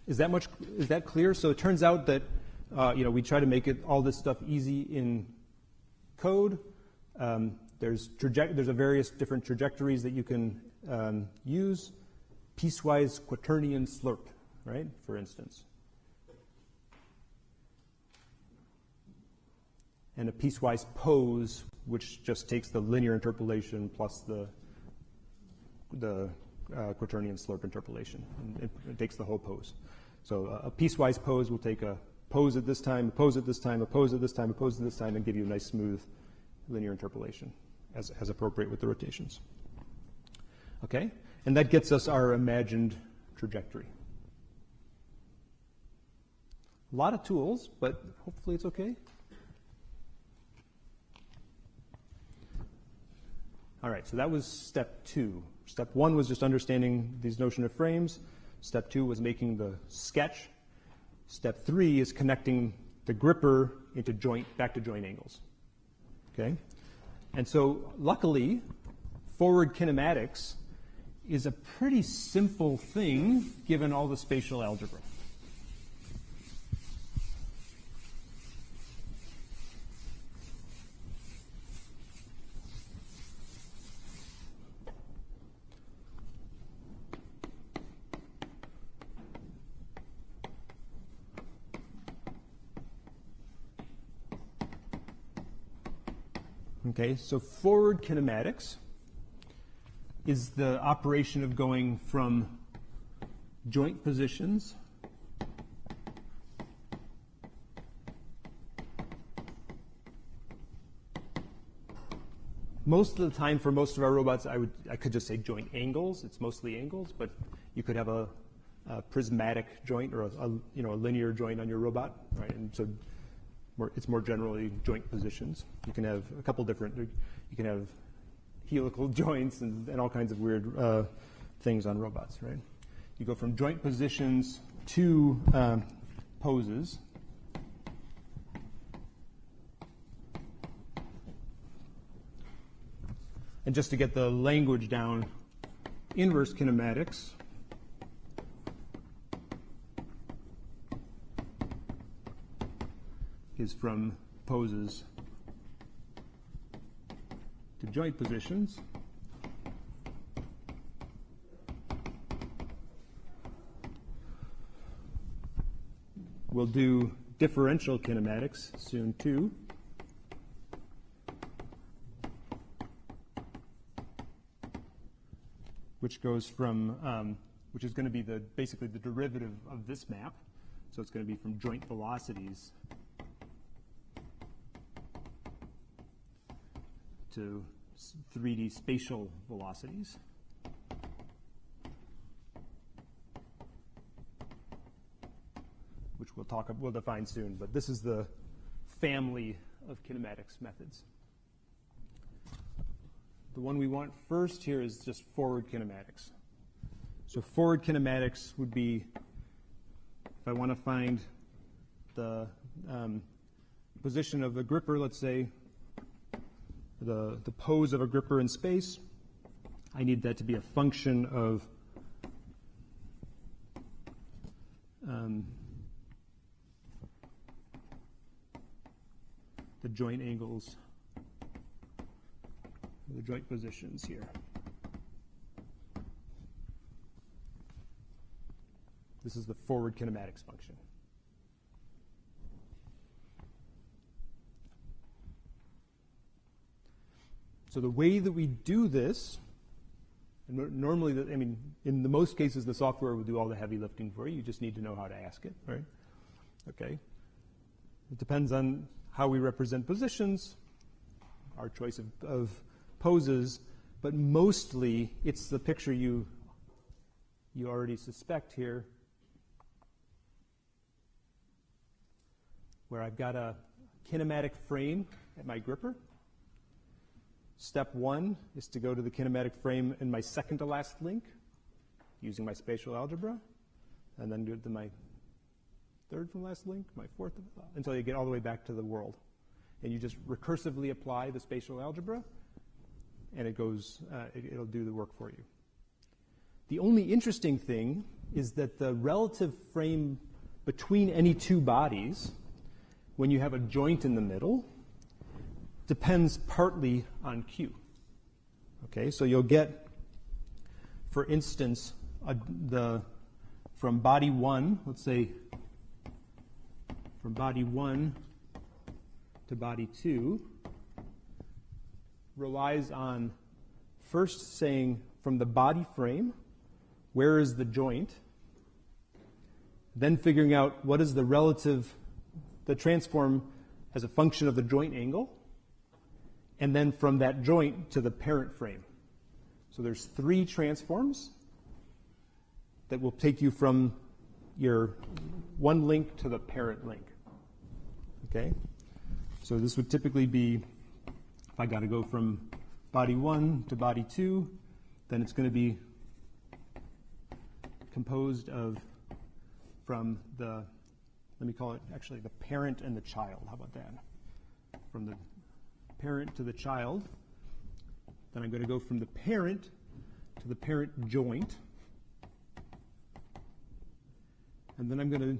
Is that clear? So it turns out that we try to make all this stuff easy in code. There's a various different trajectories that you can use. Piecewise quaternion slurp, right? For instance. and a piecewise pose, which just takes the linear interpolation plus the quaternion slope interpolation. And it takes the whole pose. So a piecewise pose will take a pose at this time, a pose at this time, a pose at this time, a pose at this time, and give you a nice smooth linear interpolation as appropriate with the rotations. Okay? And that gets us our imagined trajectory. A lot of tools, but hopefully it's okay. All right, so that was step 2. Step 1 was just understanding these notion of frames. Step 2 was making the sketch. Step 3 is connecting the gripper into back to joint angles. Okay? And so luckily, forward kinematics is a pretty simple thing given all the spatial algebra. Okay, so forward kinematics is the operation of going from joint positions most of the time for most of our robots I could just say joint angles. It's mostly angles, but you could have a prismatic joint or a linear joint on your robot, right? And so it's more generally joint positions. You can have a couple different, you can have helical joints and all kinds of weird things on robots, right? You go from joint positions to poses. And just to get the language down, inverse kinematics is from poses to joint positions. We'll do differential kinematics soon too. Which goes from, which is going to be basically the derivative of this map. So it's going to be from joint velocities to 3D spatial velocities. Which we'll define soon, but this is the family of kinematics methods. The one we want first here is just forward kinematics. So forward kinematics would be, if I want to find the position of a gripper, let's say, the pose of a gripper in space, I need that to be a function of the joint angles, the joint positions here. This is the forward kinematics function. So the way that we do this, and normally, in the most cases, the software will do all the heavy lifting for you. You just need to know how to ask it, right? Okay. It depends on how we represent positions, our choice of poses, but mostly it's the picture you already suspect here, where I've got a kinematic frame at my gripper. Step 1 is to go to the kinematic frame in my second to last link using my spatial algebra, and then do it to my third from last link, my fourth, until you get all the way back to the world. And you just recursively apply the spatial algebra, and it goes, it'll do the work for you. The only interesting thing is that the relative frame between any two bodies, when you have a joint in the middle, depends partly on Q. Okay, so you'll get, for instance, from body 1, let's say, from body 1 to body 2 relies on first saying from the body frame, where is the joint, then figuring out what is the transform as a function of the joint angle, and then from that joint to the parent frame. So there's 3 transforms that will take you from your one link to the parent link. Okay? So this would typically be, if I got to go from body 1 to body 2, then it's going to be composed of from the, let me call it actually the parent and the child. How about that? From the parent to the child. Then I'm going to go from the parent to the parent joint. And then I'm going to,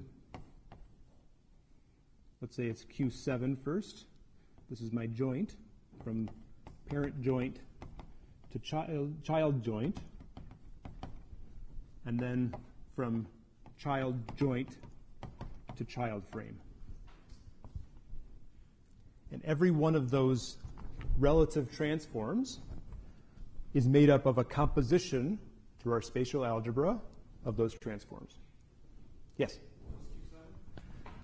let's say it's Q7 first. This is my joint from parent joint to child joint. And then from child joint to child frame. And every one of those relative transforms is made up of a composition through our spatial algebra of those transforms. Yes?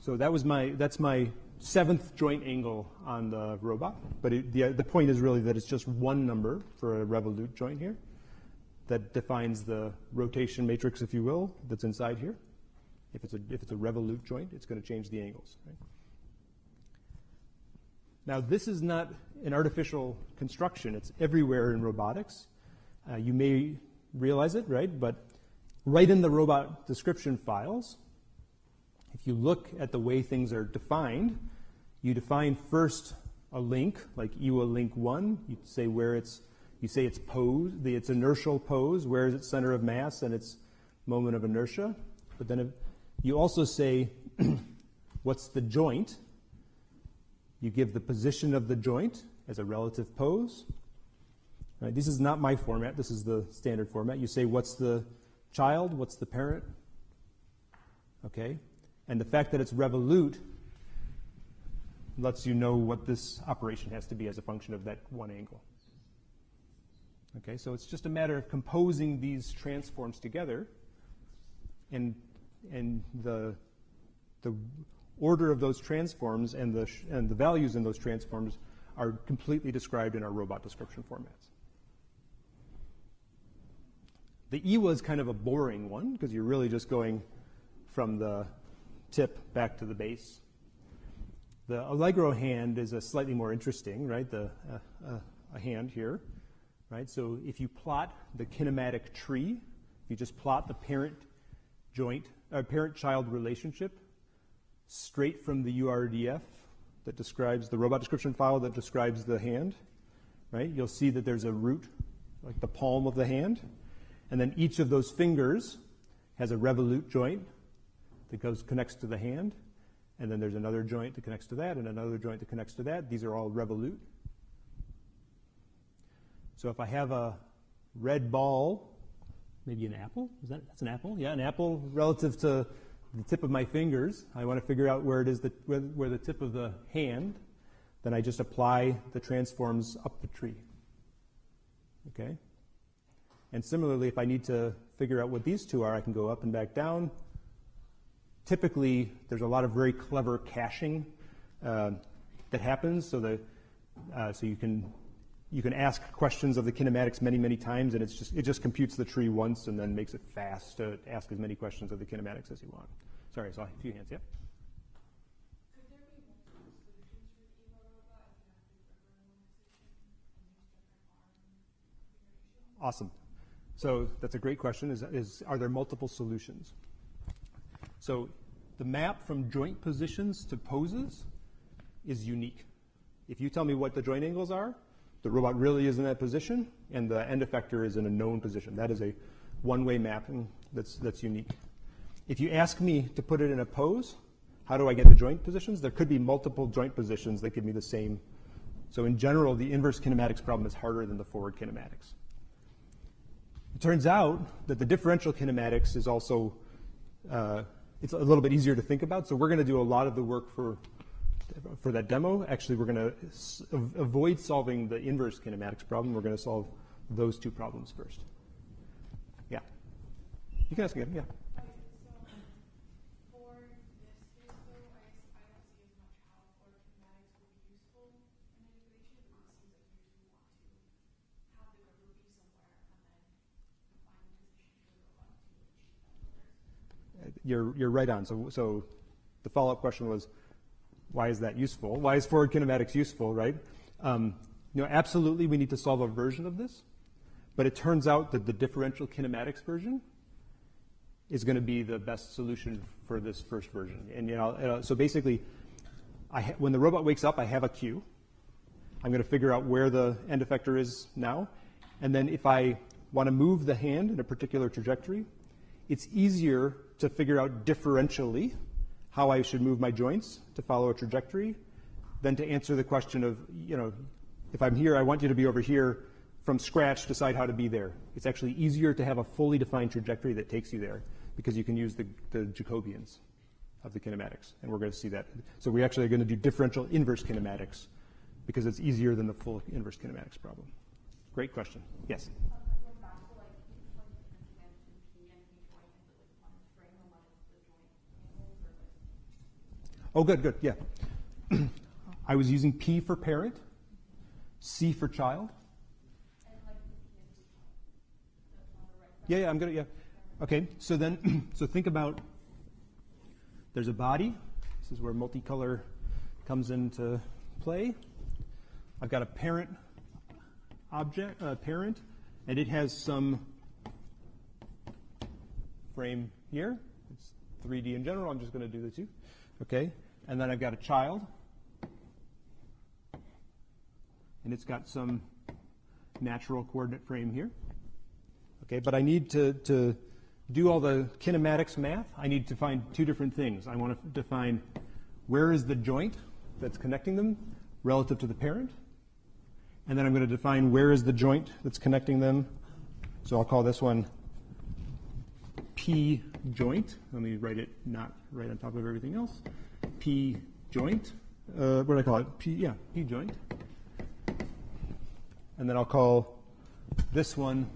So that's my 7th joint angle on the robot. But the point is really that it's just one number for a revolute joint here that defines the rotation matrix, if you will, that's inside here. If it's a revolute joint, it's going to change the angles. Right? Now, this is not an artificial construction. It's everywhere in robotics. You may realize it, right? But right in the robot description files, if you look at the way things are defined, you define first a link, like EWA link 1. You say its pose, its inertial pose, where is its center of mass and its moment of inertia. But then you also say, what's the joint? You give the position of the joint as a relative pose. Right? This is not my format. This is the standard format. You say, what's the child? What's the parent? Okay? And the fact that it's revolute lets you know what this operation has to be as a function of that one angle. Okay, so it's just a matter of composing these transforms together, and the order of those transforms and the values in those transforms are completely described in our robot description formats. The EWA is kind of a boring one because you're really just going from the tip back to the base. The Allegro hand is a slightly more interesting, right? A hand here, right? So if you plot the kinematic tree, if you just plot the parent-child relationship straight from the URDF that describes the robot description file that describes the hand, right? You'll see that there's a root, like the palm of the hand, and then each of those fingers has a revolute joint that connects to the hand, and then there's another joint that connects to that, and another joint that connects to that. These are all revolute. So if I have a red ball, maybe an apple, that's an apple? Yeah, an apple relative to the tip of my fingers. I want to figure out where it is where the tip of the hand. Then I just apply the transforms up the tree. Okay? And similarly, if I need to figure out what these two are, I can go up and back down. Typically, there's a lot of very clever caching that happens, so you can ask questions of the kinematics many, many times, and it just computes the tree once and then makes it fast to ask as many questions of the kinematics as you want. Sorry, I saw a few hands. Yep. Could there be multiple solutions for the EWA robot if you have to program one position and use different arm configurations? Awesome. So that's a great question. Are there multiple solutions? So the map from joint positions to poses is unique. If you tell me what the joint angles are, the robot really is in that position, and the end effector is in a known position. That is a one-way mapping that's unique. If you ask me to put it in a pose, how do I get the joint positions? There could be multiple joint positions that give me the same. So in general, the inverse kinematics problem is harder than the forward kinematics. It turns out that the differential kinematics is also it's a little bit easier to think about. So we're going to do a lot of the work for for that demo, actually we're going to avoid solving the inverse kinematics problem. We're going to solve those two problems first. Yeah. You can ask again, yeah. For this case, though, I don't see as much how for kinematics would be useful in manipulation, but it seems like you usually want to have the group be somewhere and then find the position for the robot to achieve that. You're right on. So the follow-up question was, why is that useful? Why is forward kinematics useful, right? Absolutely we need to solve a version of this, but it turns out that the differential kinematics version is going to be the best solution for this first version. And so basically, when the robot wakes up, I have a cue. I'm going to figure out where the end effector is now, and then if I want to move the hand in a particular trajectory, it's easier to figure out differentially how I should move my joints to follow a trajectory than to answer the question of, if I'm here, I want you to be over here, from scratch, decide how to be there. It's actually easier to have a fully defined trajectory that takes you there because you can use the Jacobians of the kinematics, and we're going to see that. So we actually are going to do differential inverse kinematics because it's easier than the full inverse kinematics problem. Great question. Yes? Oh, good, yeah. I was using P for parent, C for child. Yeah, I'm good, yeah. Okay, so think about, there's a body. This is where multicolor comes into play. I've got a parent object, parent, and it has some frame here. It's 3D in general. I'm just going to do the two. Okay, and then I've got a child, and it's got some natural coordinate frame here. Okay, but I need to do all the kinematics math. I need to find two different things. I want to define where is the joint that's connecting them relative to the parent, and then I'm going to define where is the joint that's connecting them. So I'll call this one P joint. Let me write it not right on top of everything else. P joint. What do I call it? P joint. And then I'll call this one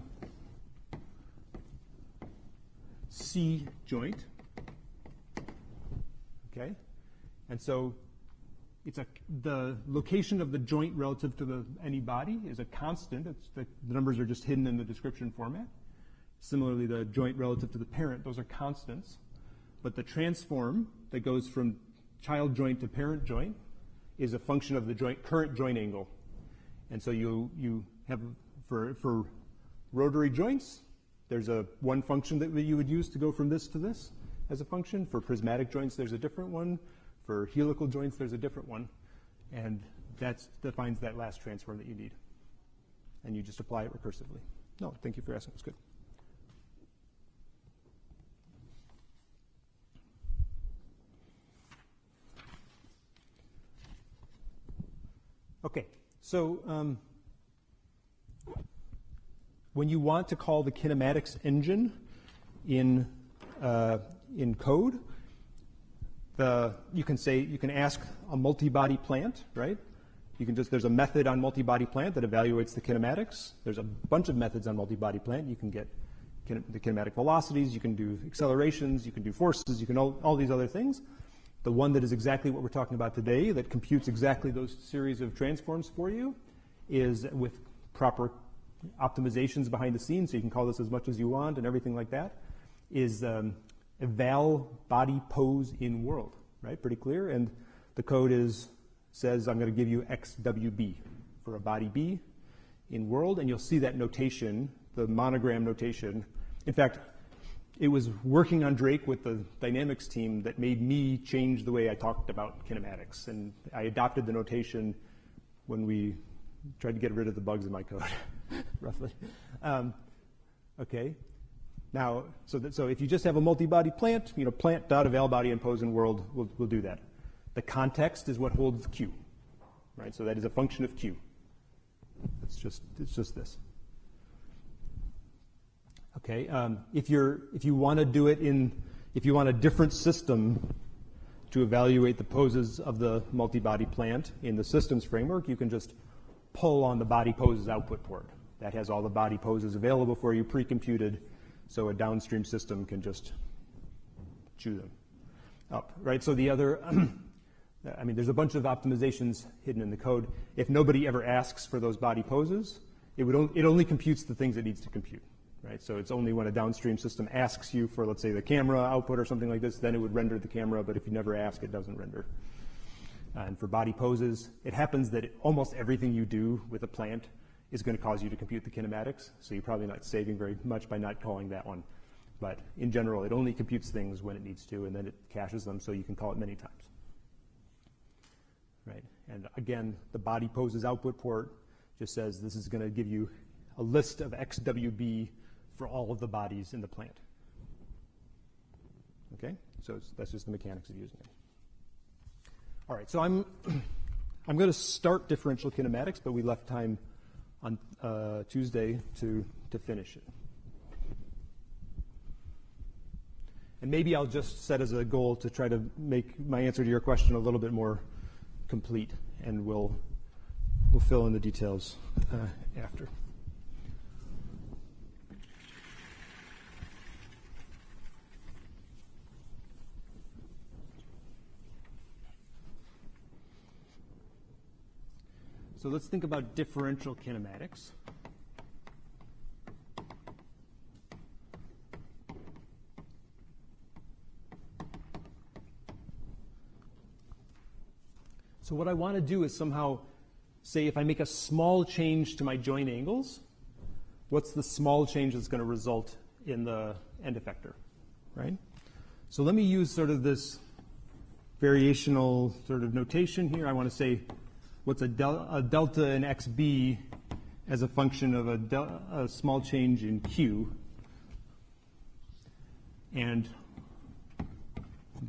C joint. Okay? And so the location of the joint relative to any body is a constant. The numbers are just hidden in the description format. Similarly, the joint relative to the parent, those are constants. But the transform that goes from child joint to parent joint is a function of the current joint angle. And so you have, for rotary joints, there's one function that you would use to go from this to this as a function. For prismatic joints, there's a different one. For helical joints, there's a different one. And that defines that last transform that you need. And you just apply it recursively. No, thank you for asking. It's good. Okay, so when you want to call the kinematics engine in code, you can ask a multi-body plant, right? There's a method on multi-body plant that evaluates the kinematics. There's a bunch of methods on multi-body plant. You can get the kinematic velocities, you can do accelerations, you can do forces, you can all these other things. The one that is exactly what we're talking about today, that computes exactly those series of transforms for you, is with proper optimizations behind the scenes, so you can call this as much as you want and everything like that, is eval body pose in world, right? Pretty clear. And the code says I'm going to give you XWB for a body B in world, and you'll see that notation, the monogram notation. In fact, it was working on Drake with the dynamics team that made me change the way I talked about kinematics. And I adopted the notation when we tried to get rid of the bugs in my code, roughly. Okay. Now, so if you just have a multi-body plant, plant.eval body and pose in world will do that. The context is what holds Q, right? So that is a function of Q. It's just this. Okay, if you want to do it if you want a different system to evaluate the poses of the multi-body plant in the systems framework, you can just pull on the body poses output port. That has all the body poses available for you pre-computed, so a downstream system can just chew them up, right? So the other, I mean, there's a bunch of optimizations hidden in the code. If nobody ever asks for those body poses, it only computes the things it needs to compute, right? So it's only when a downstream system asks you for, let's say, the camera output or something like this, then it would render the camera, but if you never ask, it doesn't render. And for body poses, it happens that almost everything you do with a plant is going to cause you to compute the kinematics, so you're probably not saving very much by not calling that one. But in general, it only computes things when it needs to, and then it caches them so you can call it many times. Right? And again, the body poses output port just says this is going to give you a list of XWB for all of the bodies in the plant. Okay? So that's just the mechanics of using it. All right, so I'm going to start differential kinematics, but we left time on Tuesday to finish it. And maybe I'll just set as a goal to try to make my answer to your question a little bit more complete, and we'll fill in the details after. So let's think about differential kinematics. So what I want to do is somehow say if I make a small change to my joint angles, what's the small change that's going to result in the end effector, right? So let me use sort of this variational sort of notation here. I want to say what's a delta in xb as a function of a small change in q. And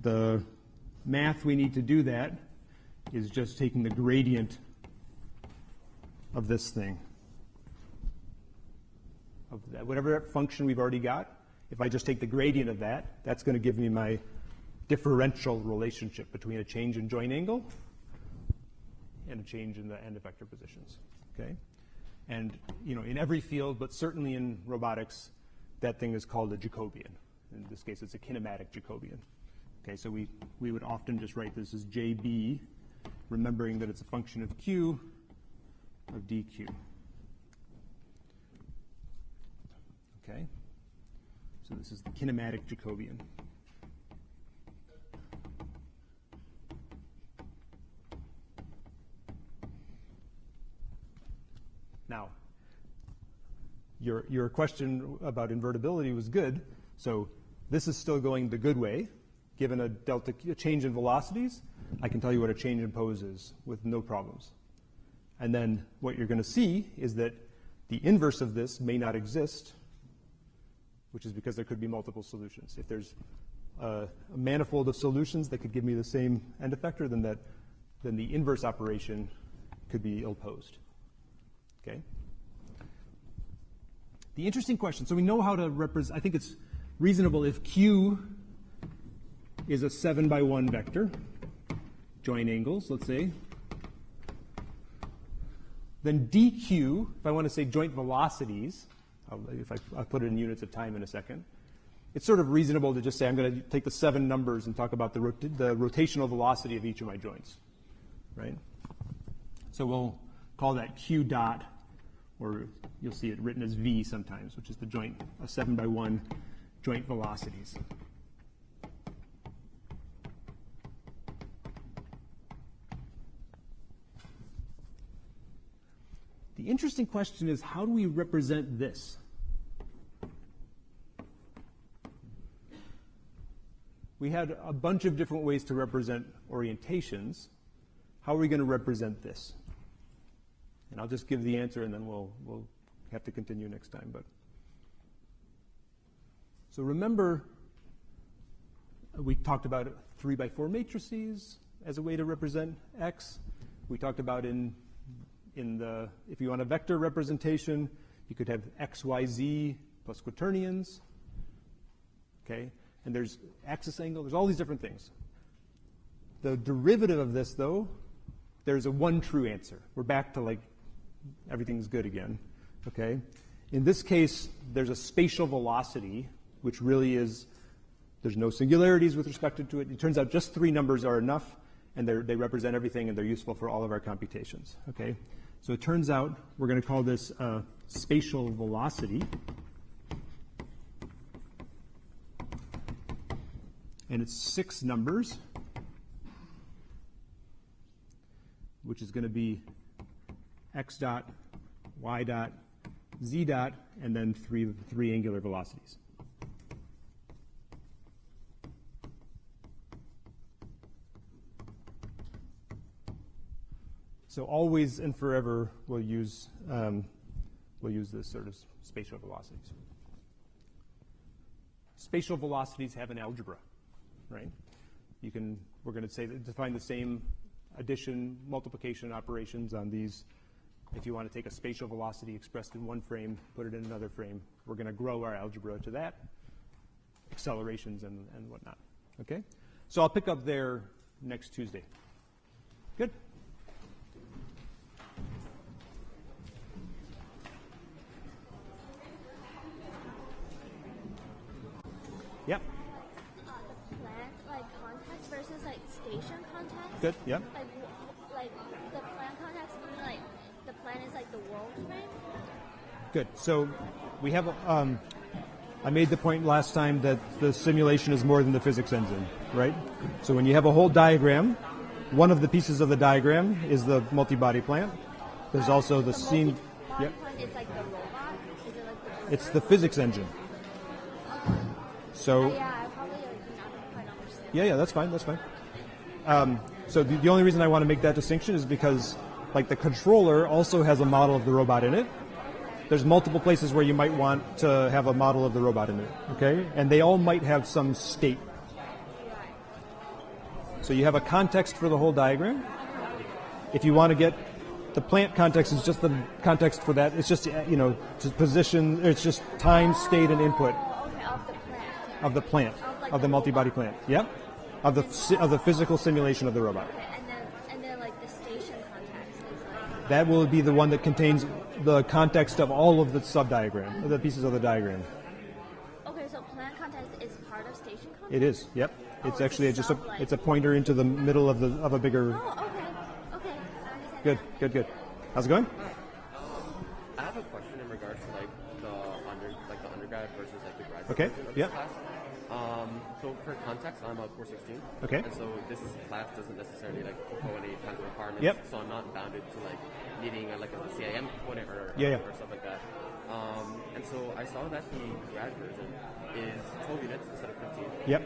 the math we need to do that is just taking the gradient of this thing. Of that, whatever function we've already got, if I just take the gradient of that, that's going to give me my differential relationship between a change in joint angle and a change in the end effector positions. Okay? And you know, in every field, but certainly in robotics, that thing is called a Jacobian. In this case, it's a kinematic Jacobian. Okay, so we would often just write this as JB, remembering that it's a function of Q of dq. Okay? So this is the kinematic Jacobian. Now, your question about invertibility was good. So this is still going the good way. Given a change in velocities, I can tell you what a change in pose is with no problems. And then what you're going to see is that the inverse of this may not exist, which is because there could be multiple solutions. If there's a manifold of solutions that could give me the same end effector, then the inverse operation could be ill-posed. Okay? The interesting question, so we know how to represent, I think it's reasonable if Q is a 7x1 vector, joint angles, let's say, then dq, if I want to say joint velocities, I'll put it in units of time in a second, it's sort of reasonable to just say I'm going to take the 7 numbers and talk about the rotational velocity of each of my joints, right? So we'll call that q dot, or you'll see it written as v sometimes, which is the joint, a 7x1 joint velocities. The interesting question is, how do we represent this? We had a bunch of different ways to represent orientations. How are we going to represent this? And I'll just give the answer, and then we'll have to continue next time. But so remember, we talked about 3x4 matrices as a way to represent x. We talked about if you want a vector representation, you could have x, y, z plus quaternions. Okay? And there's axis angle. There's all these different things. The derivative of this, though, there's a one true answer. We're back to like everything's good again. Okay. In this case, there's a spatial velocity, which really is, there's no singularities with respect to it. It turns out just 3 numbers are enough, and they represent everything, and they're useful for all of our computations. Okay. So it turns out we're going to call this spatial velocity. And it's 6 numbers, which is going to be x dot, y dot, z dot, and then three angular velocities. So always and forever we'll use this sort of spatial velocities. Spatial velocities have an algebra, right? We're going to say that define the same addition, multiplication operations on these. If you want to take a spatial velocity expressed in one frame, put it in another frame, we're going to grow our algebra to that, accelerations and whatnot. Okay? So I'll pick up there next Tuesday. Good? Yep. The plant, like context versus like station context. Good. Yep. Like the plant context, like the plant is like the world frame. Good. So we have. I made the point last time that the simulation is more than the physics engine, right? So when you have a whole diagram, one of the pieces of the diagram is the multi-body plant. There's also the scene. Yep. Plant is like the robot. Is it like the? It's the physics engine. So Yeah, I probably not quite understand. yeah, that's fine. That's fine. So the only reason I want to make that distinction is because, like, the controller also has a model of the robot in it. There's multiple places where you might want to have a model of the robot in it, okay? And they all might have some state. So you have a context for the whole diagram. If you want to get the plant context, is just the context for that. It's just, to position. It's just time, state, and input. Of the plant, of the multi-body plant, yep, of the physical simulation of the robot. Okay, and then like the station context is like. That will be the one that contains the context of all of the sub-diagram, the pieces of the diagram. Okay, so plant context is part of station context. It is, yep. It's Oh, actually it's a just a sub, like- it's a pointer into the middle of a bigger. Oh, okay, I Good, understand. good. How's it going? I have a question in regards to like the undergrad versus like the graduate Okay, version of yeah. this class. So for context, I'm a 416. Okay. And so this class doesn't necessarily like fulfill any kinds of requirements. Yep. So I'm not bounded to like needing a CIM component or Yeah. stuff like that. And so I saw that the grad version is 12 units instead of 15. Yep.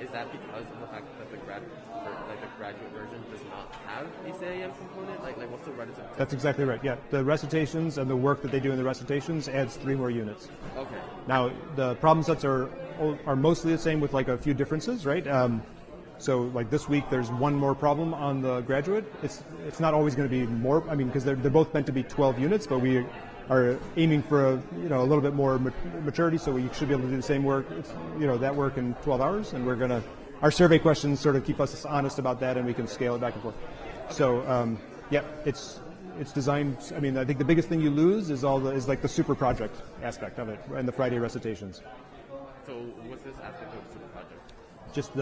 Is that because of the fact that the graduate version does not have a CIM component? Like what's the relative? That's exactly right. Yeah, the recitations and the work that they do in the recitations adds 3 more units. Okay. Now the problem sets are mostly the same with like a few differences, right? So like this week, there's one more problem on the graduate. It's not always going to be more. I mean, because they're both meant to be 12 units, but we are aiming for a little bit more maturity, so we should be able to do the same work, that work in 12 hours, and our survey questions sort of keep us honest about that, and we can scale it back and forth. So it's designed. I mean, I think the biggest thing you lose is like the super project aspect of it and the Friday recitations. So what's this aspect of the super project? Just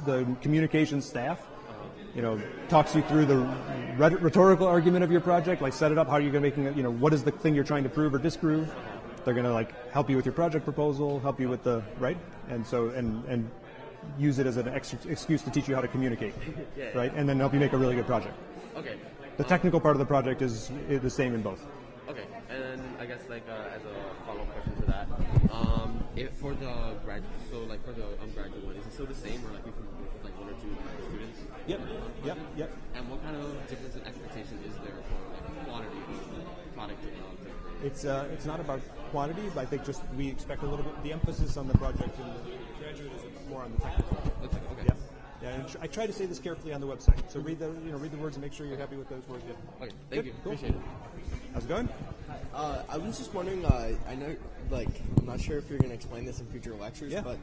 the communications staff, talks you through the rhetorical argument of your project, like set it up, how you're going to make it, what is the thing you're trying to prove or disprove. They're going to like help you with your project proposal, help you with the right, and so and use it as an excuse to teach you how to communicate, right, and then help you make a really good project. Okay. The technical part of the project is the same in both. Okay, and then I guess like as a follow-up question to that, for the for the undergraduate one, is it still the same, or like we can work with like 1 or 2 students? Yep. And what kind of difference in expectation is there for like quantity of the product developed? It's not about quantity, but I think just we expect a little bit. The emphasis on the project in the graduate is more on the technical. Okay. Yeah, and I try to say this carefully on the website. So read the words and make sure you're happy with those words. Yeah. Okay. Thank you. Cool. Appreciate it. How's it going? I was just wondering, I know, like, I'm not sure if you're going to explain this in future lectures, Yeah. but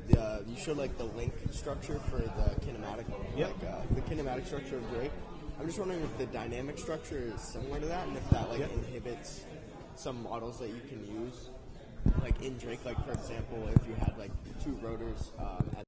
you showed, like, the link structure for the kinematic, Yep. like, the kinematic structure of Drake. I'm just wondering if the dynamic structure is similar to that, and if that, like, Yep. inhibits some models that you can use, like, in Drake, like, for example, if you had, like, two rotors at